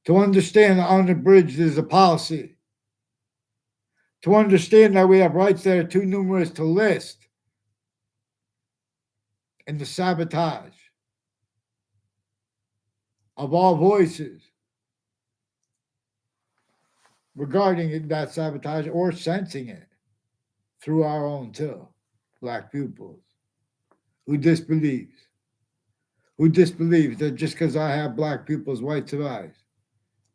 to understand that unabridged is a policy, to understand that we have rights that are too numerous to list, and the sabotage of all voices regarding that sabotage or sensing it through our own too, black pupils, who disbelieves, that just because I have black pupils, whites of eyes,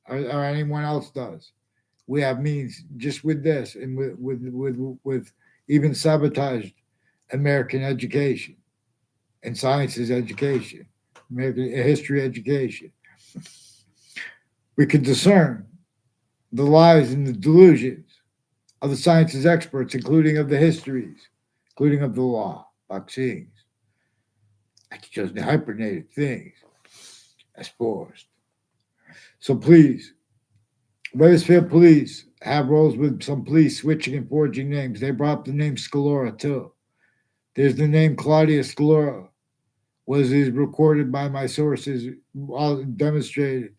or anyone else does, we have means just with this and with even sabotaged American education and sciences education, American history education. We can discern the lies and the delusions of the sciences experts, including of the histories, including of the law, vaccines, just the hypernated things as forced. So please, Wethersfield police have roles with some police switching and forging names. They brought up the name Scalora too. There's the name Claudia Scalora, was is recorded by my sources, all demonstrated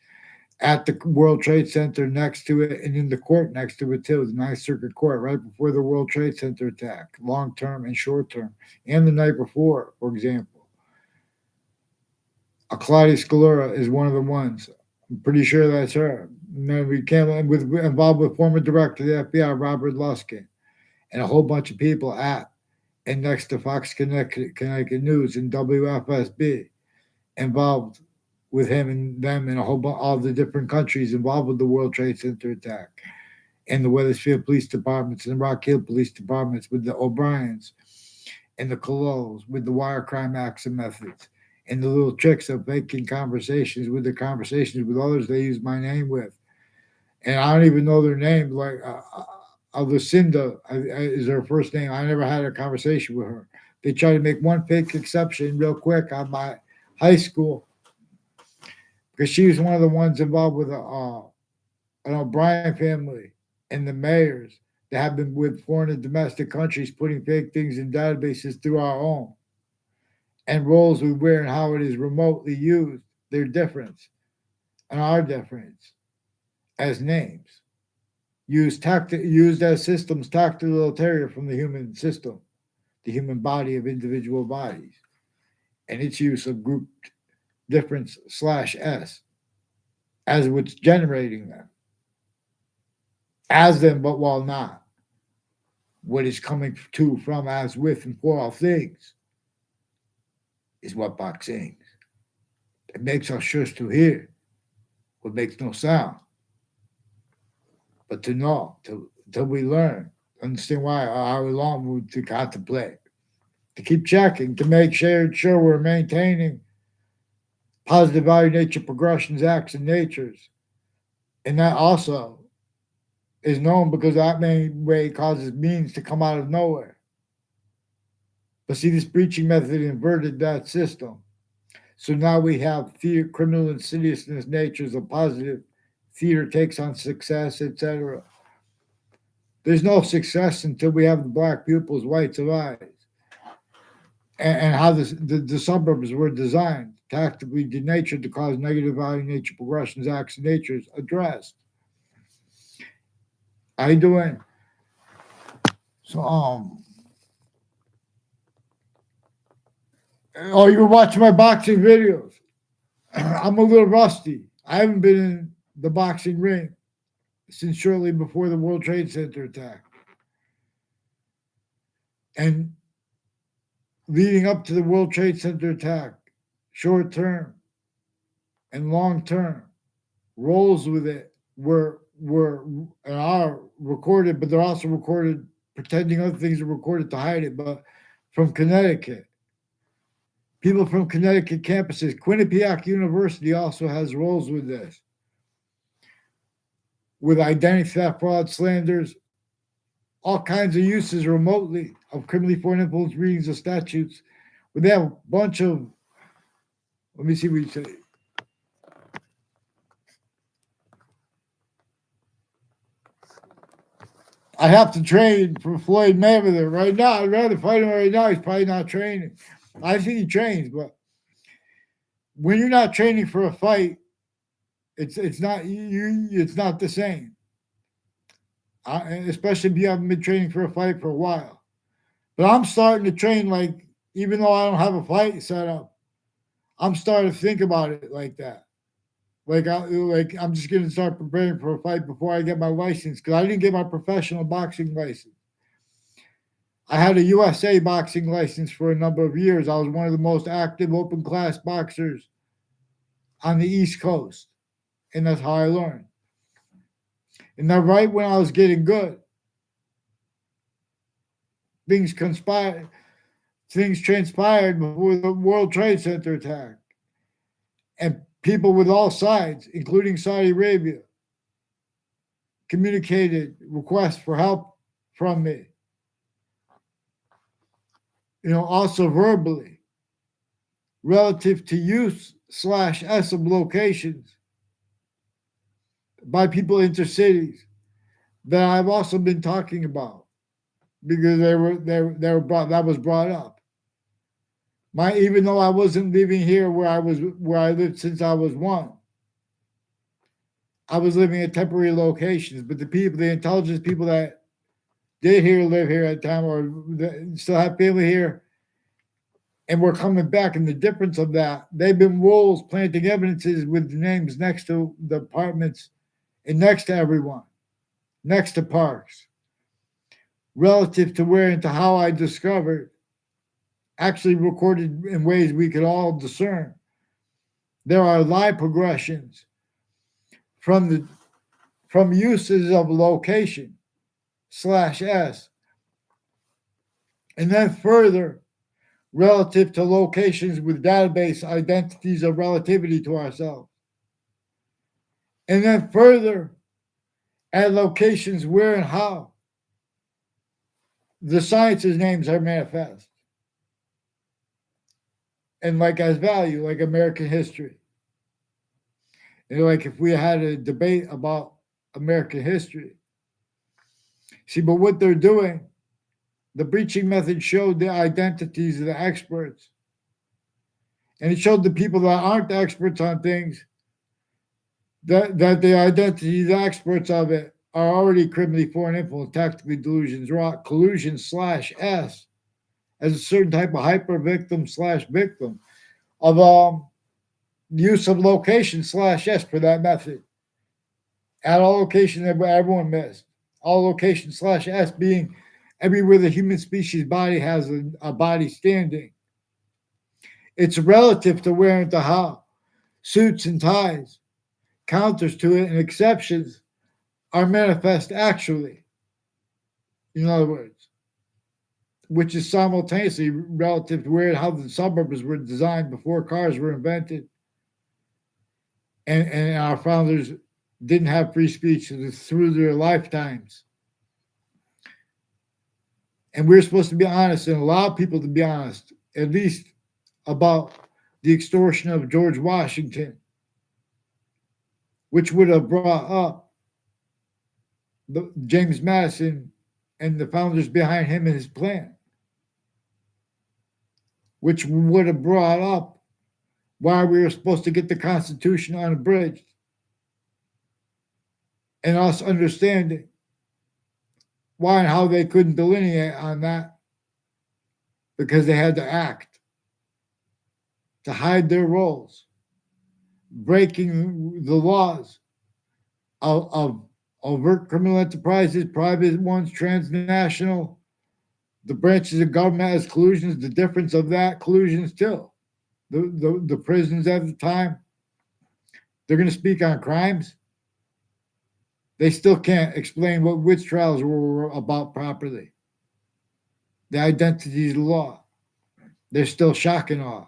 at the World Trade Center next to it and in the court next to it too, the Ninth Circuit Court, right before the World Trade Center attack, long term and short term, and the night before, for example. Claudia Scalora is one of the ones. I'm pretty sure that's her. And then we came with involved with former director of the FBI, Robert Luskin, and a whole bunch of people at and next to Fox Connecticut News and WFSB involved with him and them and a whole bunch all the different countries involved with the World Trade Center attack, and the Wethersfield Police Departments and the Rock Hill Police Departments with the O'Briens and the Colos with the wire crime acts and methods and the little tricks of making conversations with the conversations with others they use my name with. And I don't even know their name. Like Lucinda is her first name. I never had a conversation with her. They tried to make one fake exception real quick on my high school because she was one of the ones involved with an O'Brien family and the mayors that have been with foreign and domestic countries putting fake things in databases through our own. And roles we wear and how it is remotely used, their difference and our difference as names. Used as systems tactile ulterior from the human system, the human body of individual bodies, and its use of group difference slash S as what's generating them, as them, but while not. what is coming to, from, as, with, and for all things is what Bach sings. It makes us sure to hear what makes no sound. But to know, till we learn, understand why, how long we to contemplate, to keep checking, to make sure we're maintaining positive value, nature, progressions, acts, and natures. And that also is known because that main way causes means to come out of nowhere. But see, this breaching method inverted that system. So now we have fear, criminal insidiousness, natures of positive, theater takes on success, etc. There's no success until we have the black pupils, whites of eyes, and how the suburbs were designed, tactically denatured to cause negative value, nature, progressions, acts, and natures addressed. How you doing? So oh, you were watching my boxing videos. I'm a little rusty. I haven't been in the boxing ring since shortly before the World Trade Center attack. And leading up to the World Trade Center attack, short term and long term roles with it were and are recorded, but they're also recorded pretending other things are recorded to hide it, but from Connecticut. People from Connecticut campuses, Quinnipiac University also has roles with this, with identity theft, fraud, slanders, all kinds of uses remotely of criminally foreign influence readings of statutes. Where they have a bunch of, let me see what you say. I have to train for Floyd Mayweather right now. I'd rather fight him right now. He's probably not training. I think he trains, but when you're not training for a fight, it's not the same. Especially if you haven't been training for a fight for a while. But I'm starting to train like, even though I don't have a fight set up, I'm starting to think about it like that. Like I'm just gonna start preparing for a fight before I get my license, because I didn't get my professional boxing license. I had a USA boxing license for a number of years. I was one of the most active open class boxers on the East Coast, and that's how I learned. And then right when I was getting good, things transpired before the World Trade Center attack. And people with all sides, including Saudi Arabia, communicated requests for help from me. Also verbally, relative to use/S of locations by people intercities that I've also been talking about, because they were brought up. Even though I wasn't living here where I lived since I was one, I was living at temporary locations. But the intelligence people that did live here at the time, or still have family here, and we're coming back. And the difference of that, they've been roles planting evidences with the names next to the apartments and next to everyone, next to parks, relative to where and to how I discovered, actually recorded in ways we could all discern. There are live progressions from uses of location/S, and then further relative to locations with database identities of relativity to ourselves, and then further at locations where and how the science's names are manifest, and like as value, like American history. Like if we had a debate about American history. See, but what they're doing, the breaching method showed the identities of the experts. And it showed the people that aren't experts on things that the identities, the experts of it, are already criminally foreign influence, tactically delusions, collusion/S as a certain type of hyper victim/victim of use of location/S for that method. At all locations that everyone missed. All location/S being everywhere the human species body has a body standing. It's relative to where and to how. Suits and ties, counters to it and exceptions are manifest actually, in other words, which is simultaneously relative to where and how the suburbs were designed before cars were invented. And our founders didn't have free speech through their lifetimes. And we're supposed to be honest and allow people to be honest, at least about the extortion of George Washington, which would have brought up James Madison and the founders behind him and his plan, which would have brought up why we were supposed to get the Constitution unabridged, and us understanding why and how they couldn't delineate on that because they had to act to hide their roles, breaking the laws of overt criminal enterprises, private ones, transnational, the branches of government as collusions, the difference of that collusion still. The prisons at the time, they're going to speak on crimes. They still can't explain what witch trials were about properly. The identity of the law. They're still shock and awe.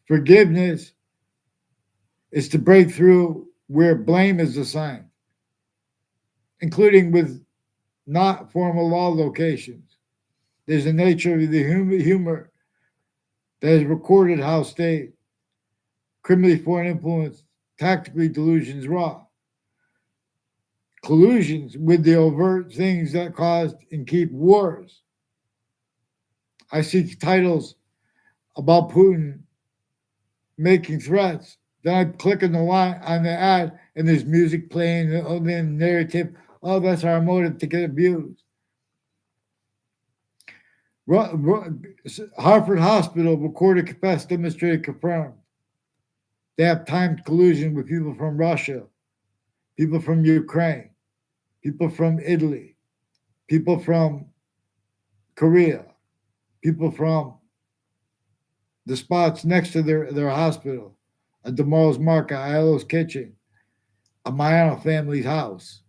Forgiveness is to break through where blame is assigned, including with not formal law locations. There's a nature of the humor that is recorded how state, criminally foreign influence, tactically delusions raw. Collusions with the overt things that caused and keep wars. I see titles about Putin making threats. Then I click on the line on the ad, and there's music playing, and then narrative. Oh, that's our motive to get abused. Harvard Hospital recorded, confessed, demonstrated, confirmed. They have timed collusion with people from Russia, people from Ukraine, people from Italy, people from Korea, people from the spots next to their hospital, a DeMorrow's Market, Aiello's Kitchen, a Mayano family's house,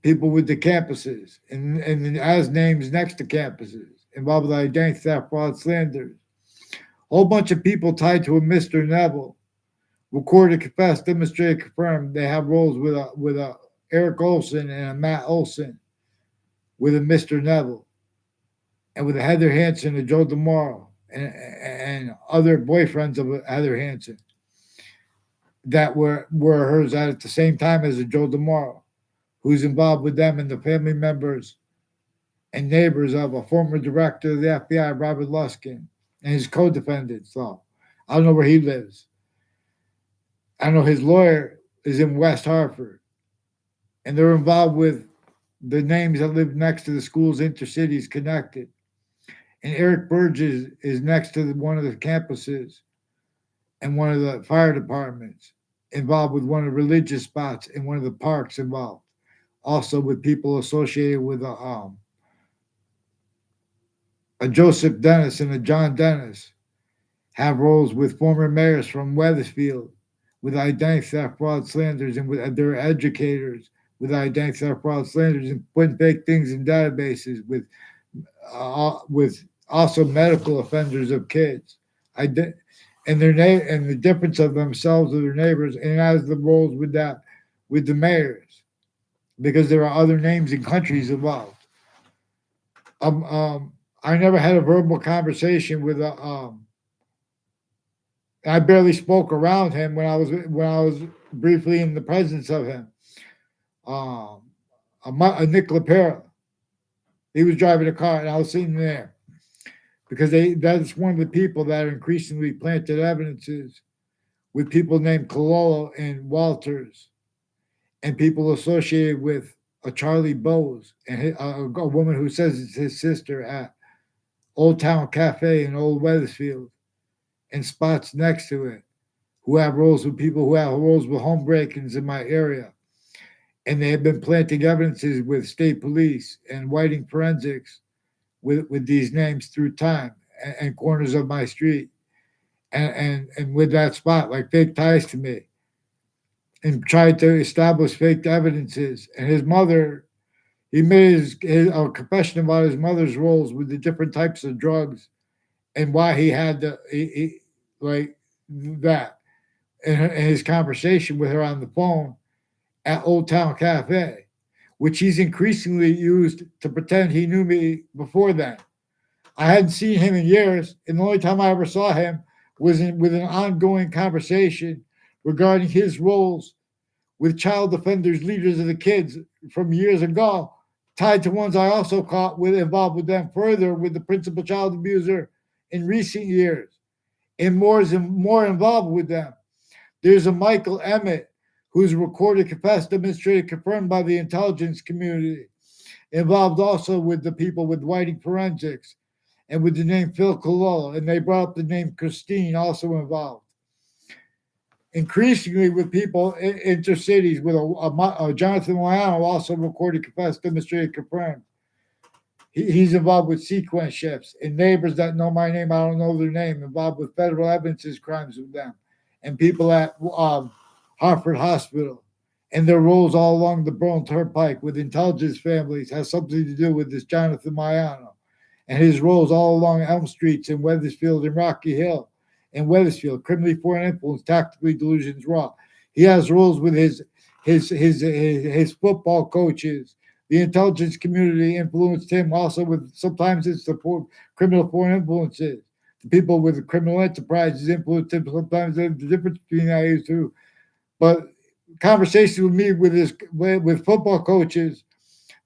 people with the campuses and as names next to campuses involved with identity theft, fraud, slanders. A whole bunch of people tied to a Mr. Neville, recorded, confessed, demonstrated, confirmed. They have roles with a Eric Olson and a Matt Olson, with a Mr. Neville, and with a Heather Hansen and Joe DeMorrow, and other boyfriends of Heather Hansen that were hers at the same time as a Joe DeMorrow, who's involved with them and the family members and neighbors of a former director of the FBI, Robert Luskin, and his co-defendants. So I don't know where he lives. I know his lawyer is in West Hartford, and they're involved with the names that live next to the schools, intercities connected. And Eric Burgess is next to one of the campuses and one of the fire departments, involved with one of the religious spots in one of the parks involved. Also with people associated with a Joseph Dennis and a John Dennis, have roles with former mayors from Wethersfield, with identity theft, fraud, slanders, and with their educators with identity theft, fraud, slanders, and putting fake things in databases with also medical offenders of kids. And the difference of themselves with their neighbors, and as the roles with that with the mayors, because there are other names and countries involved. I never had a verbal conversation with I barely spoke around him when I was briefly in the presence of him. Nick LaPera, he was driving a car, and I was sitting there because that's one of the people that increasingly planted evidences with people named Cololo and Walters, and people associated with a Charlie Bowes and a woman who says it's his sister at Old Town Cafe in Old Wethersfield, and spots next to it, who have roles with people who have roles with home break-ins in my area. and they have been planting evidences with state police and whiting forensics with these names through time and corners of my street and with that spot, like fake ties to me, and tried to establish fake evidences. And his mother, he made his a confession about his mother's roles with the different types of drugs and why he had like that. And his conversation with her on the phone at Old Town Cafe, which he's increasingly used to pretend he knew me before then. I hadn't seen him in years, and the only time I ever saw him was with an ongoing conversation regarding his roles with child offenders, leaders of the kids from years ago, tied to ones I also caught with involved with them further with the principal child abuser in recent years, and more involved with them. There's a Michael Emmett who's recorded, confessed, demonstrated, confirmed by the intelligence community, involved also with the people with whiting forensics and with the name Phil Cololo, and they brought up the name Christine, also involved. Increasingly with people in intercities, with a Jonathan Moyano, also recorded, confessed, demonstrated, confirmed. He's involved with sequence shifts and neighbors that know my name, I don't know their name, involved with federal evidences crimes with them, and people at Hartford Hospital, and their roles all along the Burlington Turnpike with intelligence families has something to do with this Jonathan Moyano, and his roles all along Elm Streets in Wethersfield and Rocky Hill. In Wethersfield, criminally foreign influence, tactically delusions raw. He has roles with his football coaches. The intelligence community influenced him also with sometimes it's the criminal foreign influences. The people with the criminal enterprises influenced him. Sometimes the difference between that is too. But conversations with me with football coaches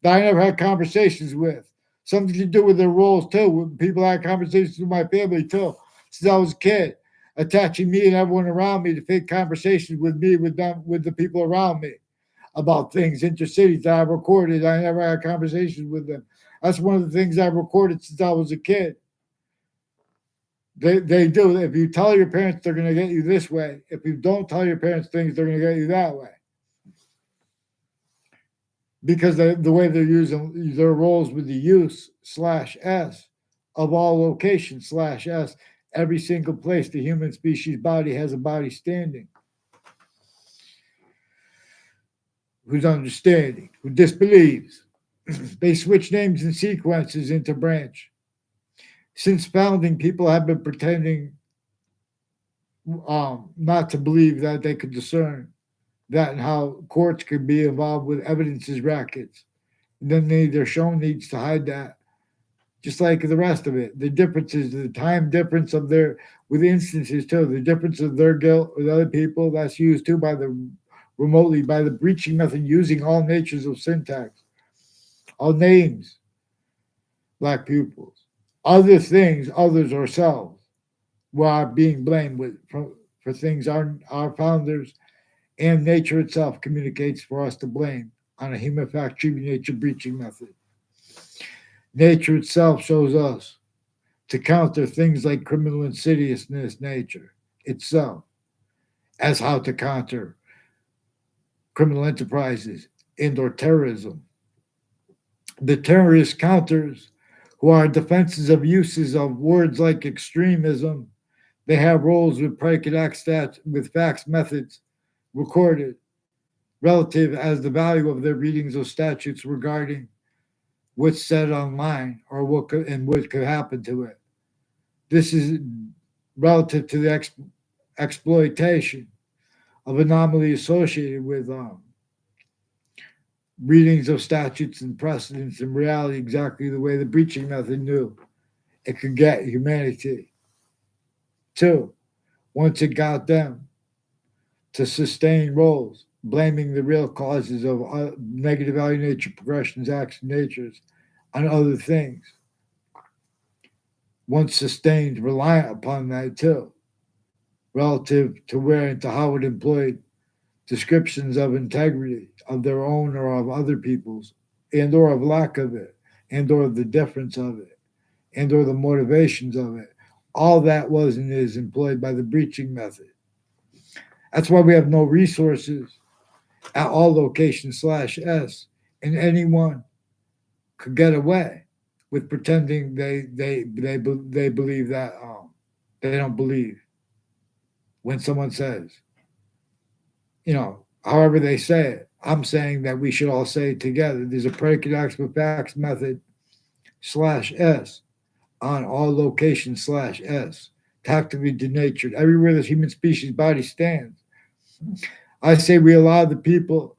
that I never had conversations with. Something to do with their roles too. With people I had conversations with my family too since I was a kid, attaching me and everyone around me to fake conversations with me, with them, with the people around me about things, intercities that I've recorded. I never had conversations with them. That's one of the things I've recorded since I was a kid. They do. If you tell your parents, they're going to get you this way. If you don't tell your parents things, they're going to get you that way. Because the way they're using their roles with the use /S of all locations /S, every single place the human species body has a body standing. Who's understanding, who disbelieves. They switch names and sequences into branch. Since founding, people have been pretending not to believe that they could discern that and how courts could be involved with evidences rackets. And then they're shown needs to hide that, just like the rest of it. The differences, the time difference of their, with instances too, the difference of their guilt with other people, that's used too by the remotely by the breaching method using all natures of syntax, all names, black pupils, other things, others, ourselves, we are being blamed for things our founders and nature itself communicates for us to blame on a human fact treating nature breaching method. Nature itself shows us to counter things like criminal insidiousness, nature itself, as how to counter criminal enterprises and or terrorism. The terrorist counters who are defenses of uses of words like extremism, they have roles with predicate act stats with facts methods recorded relative as the value of their readings of statutes regarding what's said online or what could happen to it. This is relative to the exploitation of anomaly associated with readings of statutes and precedents in reality, exactly the way the breaching method knew it could get humanity. Two, once it got them to sustain roles, blaming the real causes of negative value nature progressions, action natures on other things. Once sustained, reliant upon that too, relative to where and to how it employed descriptions of integrity of their own or of other people's, and or of lack of it, and or the difference of it, and or the motivations of it. All that was and is employed by the breaching method. That's why we have no resources at all locations slash S, and anyone could get away with pretending they believe that they don't believe when someone says, however they say it. I'm saying that we should all say it together. There's a predicate acts with facts method slash S on all locations slash S, tactically denatured everywhere the human species body stands. I say we allow the people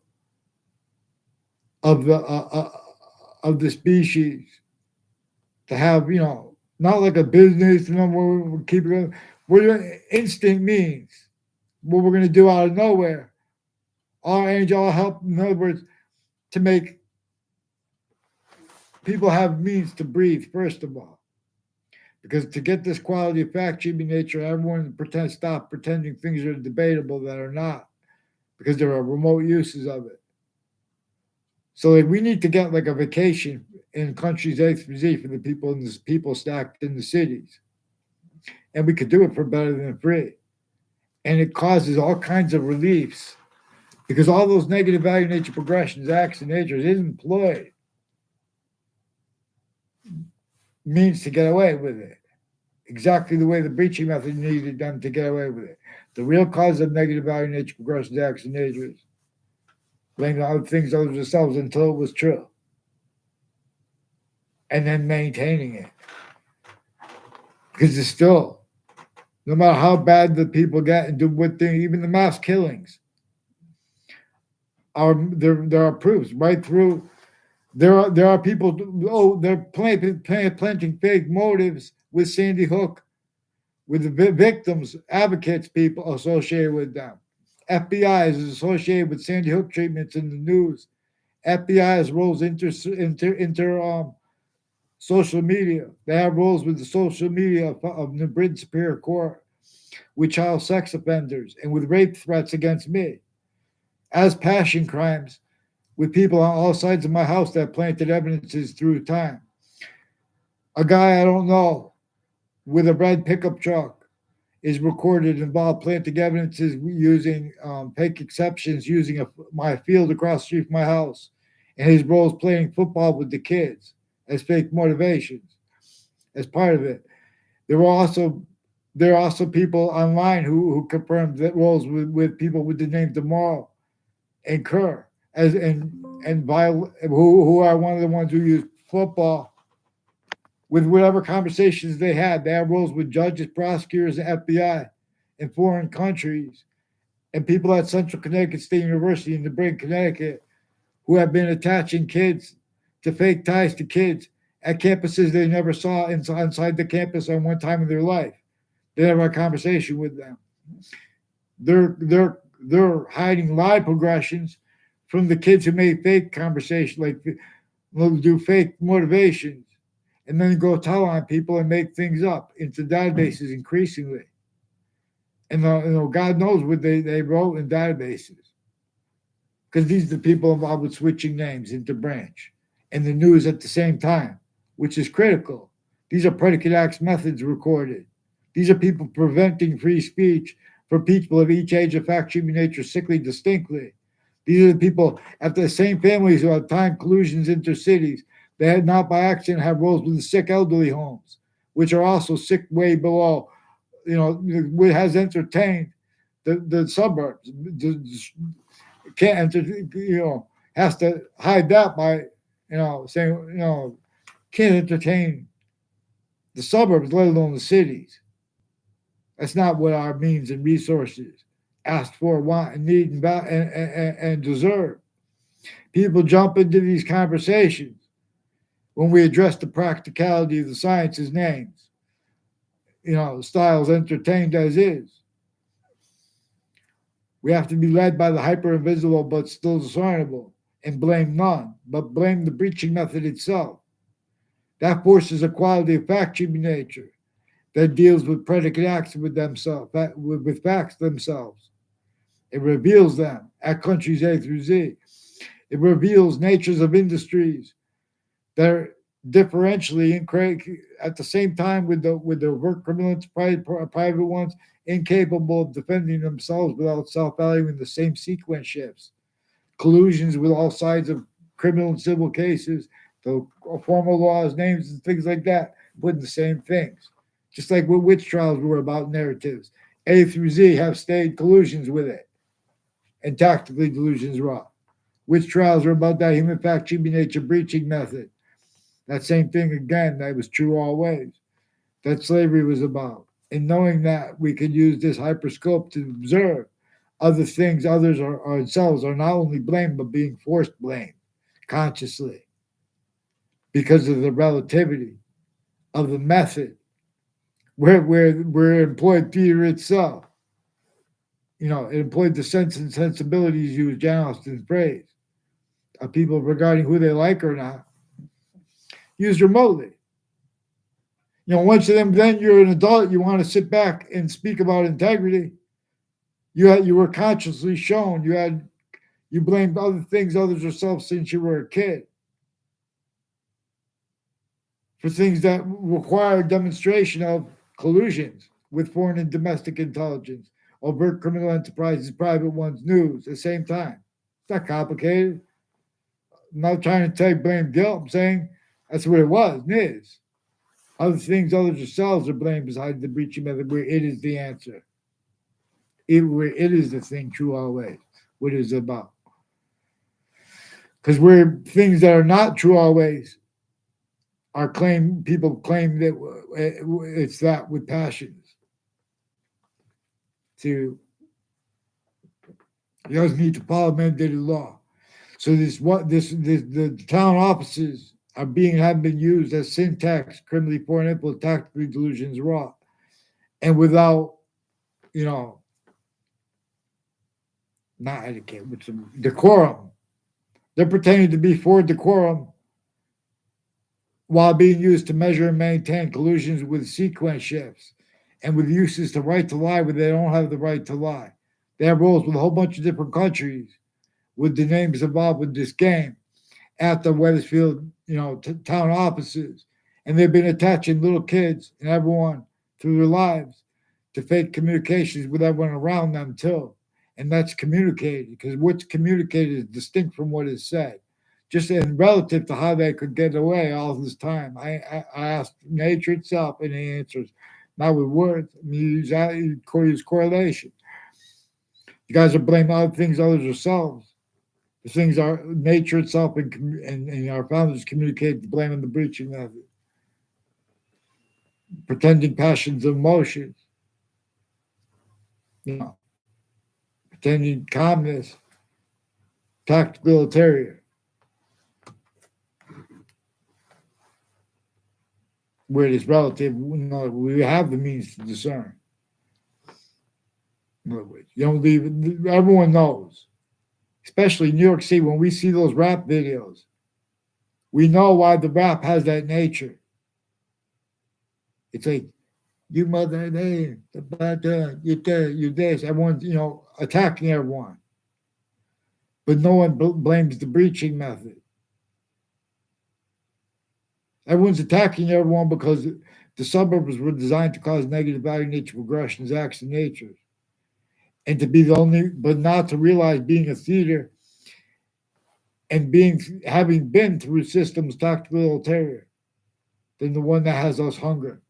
of the species to have, not like a business, where we keep it. What instinct means, what we're going to do out of nowhere. Our angel help, in other words, to make people have means to breathe, first of all. Because to get this quality of fact, human nature, everyone stop pretending things are debatable that are not, because there are remote uses of it. So like we need to get like a vacation in countries A through Z for the people in the people stacked in the cities. And we could do it for better than free. And it causes all kinds of reliefs because all those negative value nature progressions, acts, and natures is employed means to get away with it. Exactly the way the breaching method needed done to get away with it. The real cause of negative value nature progressions, acts, and natures. Blame the other things other than themselves until it was true. And then maintaining it. Because it's still, no matter how bad the people get and do what thing, even the mass killings, there are proofs right through. There are people. They're planting fake motives with Sandy Hook, with the victims, advocates, people associated with them. FBI is associated with Sandy Hook treatments in the news. FBI has roles inter social media. They have roles with the social media of the Britain Superior Court, with child sex offenders, and with rape threats against me, as passion crimes with people on all sides of my house that planted evidences through time. A guy I don't know with a red pickup truck is recorded involved planting evidences using fake exceptions, using my field across the street from my house, and his role is playing football with the kids as fake motivations as part of it. There are also people online who confirmed that roles with people with the name Demar and Kerr who are one of the ones who use football with whatever conversations they had. They have roles with judges, prosecutors, and FBI in foreign countries, and people at Central Connecticut State University in New Britain, Connecticut, who have been attaching kids to fake ties to kids at campuses they never saw inside the campus on one time in their life. They never had a conversation with them. They're hiding lie progressions from the kids who made fake conversation, like do fake motivations, and then go tell on people and make things up into databases increasingly. And God knows what they wrote in databases, because these are the people involved with switching names into branch and the news at the same time, which is critical. These are predicate acts methods recorded. These are people preventing free speech for people of each age of fact, human nature, sickly distinctly. These are the people at the same families who have time collusions into cities. They had not by accident have roles with the sick elderly homes, which are also sick way below, has entertained the suburbs. Can't enter, has to hide that by, saying, can't entertain the suburbs, let alone the cities. That's not what our means and resources ask for, want, and need, and deserve. People jump into these conversations when we address the practicality of the science's names. Styles entertained as is. We have to be led by the hyper invisible but still discernible and blame none, but blame the breaching method itself. That forces a quality of fact human nature that deals with predicate acts with themselves, with facts themselves. It reveals them at countries A through Z. It reveals natures of industries that are differentially at the same time with the overt criminals, private ones, incapable of defending themselves without self-valuing the same sequence shifts. collusions with all sides of criminal and civil cases, the formal laws, names, and things like that, put in the same things. Just like what witch trials were about narratives. A through Z have stayed collusions with it, and tactically delusions raw. Witch trials are about that human fact, human nature breaching method. That same thing again, that was true always. That slavery was about. And knowing that we could use this hyperscope to observe other things, others are ourselves are not only blamed, but being forced blame consciously because of the relativity of the method where employed theater itself. You know, it employed the sense and sensibilities, use John Austin's phrase, of people regarding who they like or not, used remotely. You know, once of them, then you're an adult, you want to sit back and speak about integrity. You were consciously shown you blamed other things, others yourself since you were a kid for things that require demonstration of collusions with foreign and domestic intelligence, overt criminal enterprises, private ones, news at the same time. It's not complicated. I'm not trying to take blame guilt. I'm saying that's what it was and is. Other things, others yourselves are blamed beside the breaching method where it is the answer. Where it is the thing true always, what it is about. Because where things that are not true always are people claim that it's that with passions. You always need to follow mandated law. So the town offices have been used as syntax, criminally foreign influence, tactically delusions raw, and without, not etiquette, with some decorum. They're pretending to be for decorum while being used to measure and maintain collusions with sequence shifts and with uses to right to lie where they don't have the right to lie. They have roles with a whole bunch of different countries with the names involved with this game at the Wethersfield, town offices. And they've been attaching little kids and everyone through their lives to fake communications with everyone around them too. And that's communicated because what's communicated is distinct from what is said. Just in relative to how they could get away all this time. I asked nature itself and it answers, not with words. I mean, use correlation. You guys are blaming other things, others yourselves. The things are nature itself and our founders communicate the blame and the breaching method. Pretending passions and emotions. Pretending calmness. Tactical ulterior. Where it is relative, we have the means to discern. In other words, you don't leave it, everyone knows, especially New York City, when we see those rap videos, we know why the rap has that nature. It's like, you mother, you this, everyone's, attacking everyone. But no one blames the breaching method. Everyone's attacking everyone because the suburbs were designed to cause negative value nature progressions, acts, and natures. And to be the only, but not to realize being a theater and having been through systems tactical ulterior than the one that has us hunger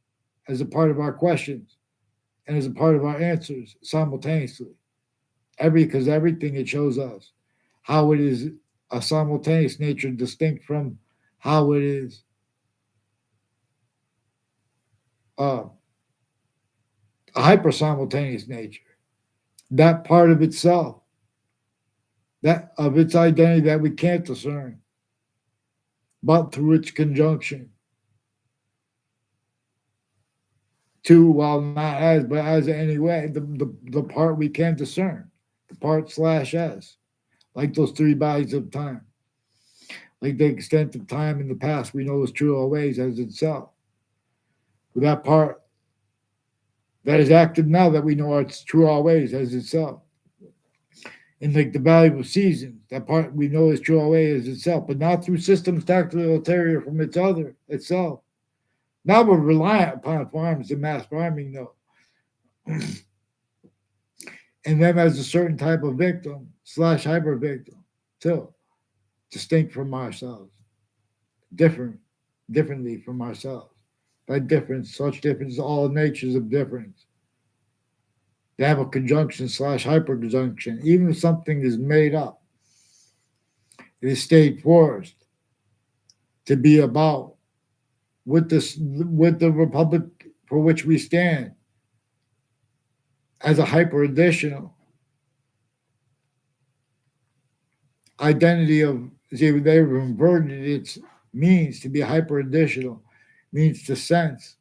as a part of our questions and as a part of our answers simultaneously. Because everything it shows us how it is a simultaneous nature distinct from how it is a hyper simultaneous nature. That part of itself, that of its identity that we can't discern, but through its conjunction to, while not as, but as anyway, the part we can't discern, the part /s, like those three bodies of time, like the extent of time in the past we know is true always as itself. With that part that is active now that we know it's true always as itself. And like the value of seasons, that part we know is true always as itself, but not through systems tactically ulterior from itself. Now we're reliant upon farms and mass farming, though. And them as a certain type of victim / hyper victim too, distinct from ourselves, differently from ourselves. By difference, such difference, all natures of difference. They have a conjunction slash hyperconjunction. Even if something is made up, it is stayed forced to be about with the republic for which we stand as a hyper additional identity of, see, they've inverted its means to be hyper additional, means to sense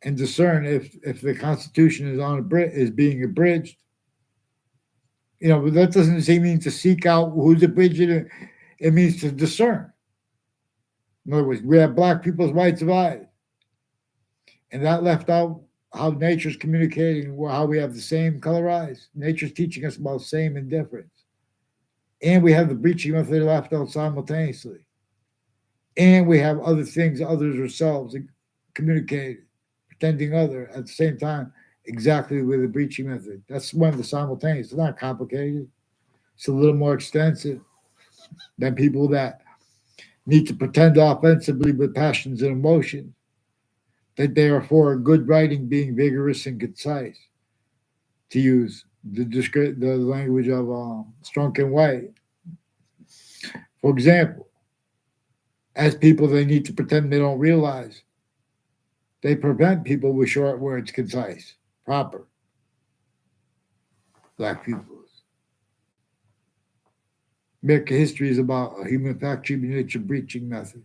and discern if the Constitution is being abridged. But that doesn't say mean to seek out who's abridging it. It means to discern. In other words, we have black people's rights of life, and that left out how nature's communicating, how we have the same color eyes. Nature's teaching us about same and difference, and we have the breaching method left out simultaneously, and we have other things, others ourselves communicating, pretending other at the same time, exactly with the breaching method. That's one of the simultaneous. It's not complicated. It's a little more extensive than people that need to pretend offensively with passions and emotions, that they are for good writing being vigorous and concise, to use the language of Strunk and White. For example, as people, they need to pretend they don't realize. They prevent people with short words, concise, proper. Black peoples. American history is about a human factory nature breaching method.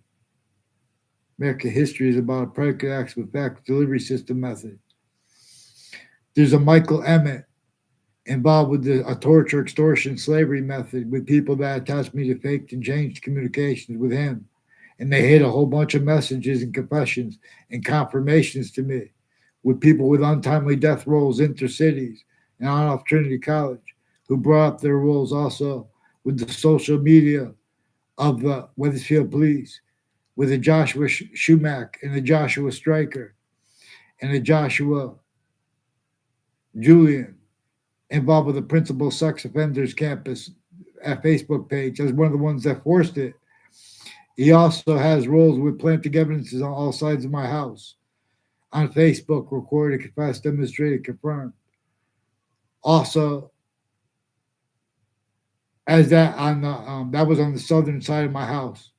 American history is about a predicate acts with fact delivery system method. There's a Michael Emmett involved with a torture, extortion, slavery method with people that attached me to faked and changed communications with him. And they hid a whole bunch of messages and confessions and confirmations to me with people with untimely death rolls intercities and on off Trinity College who brought up their rolls also with the social media of the Wethersfield Police, with a Joshua Schumack and a Joshua Stryker and a Joshua Julian involved with the Principal Sex Offenders Campus at Facebook page as one of the ones that forced it. He also has roles with planting evidences on all sides of my house. On Facebook, recorded, confessed, demonstrated, confirmed. Also, as that on the that was on the southern side of my house.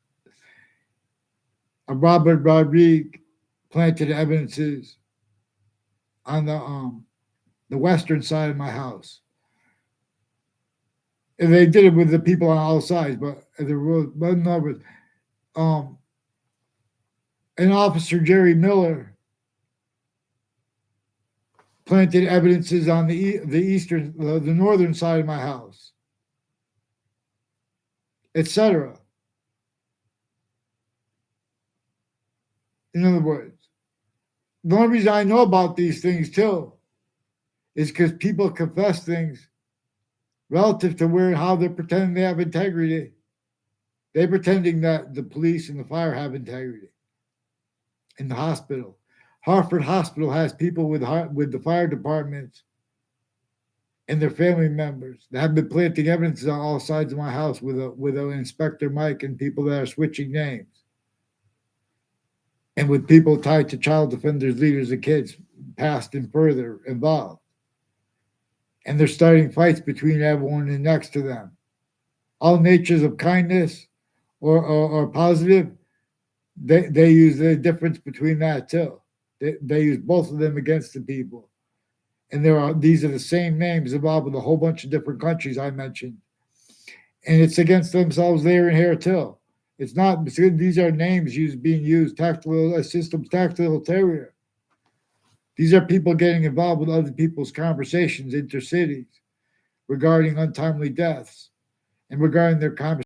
Robert Rodriguez planted evidences on the western side of my house. And they did it with the people on all sides, but there was an officer, Jerry Miller, planted evidences on the northern side of my house, etc. In other words, the only reason I know about these things too is because people confess things relative to how they're pretending they have integrity. They're pretending that the police and the fire have integrity. In the hospital, Hartford Hospital has people with the fire departments and their family members that have been planting evidence on all sides of my house with an Inspector Mike and people that are switching names, and with people tied to child defenders, leaders, and kids, past and further involved. And they're starting fights between everyone and next to them. All natures of kindness or positive, they use the difference between that too. They use both of them against the people. And these are the same names involved with a whole bunch of different countries I mentioned. And it's against themselves there and here too. It's not, these are names being used, tactical systems, tactical terror. These are people getting involved with other people's conversations intercities regarding untimely deaths and regarding their conversations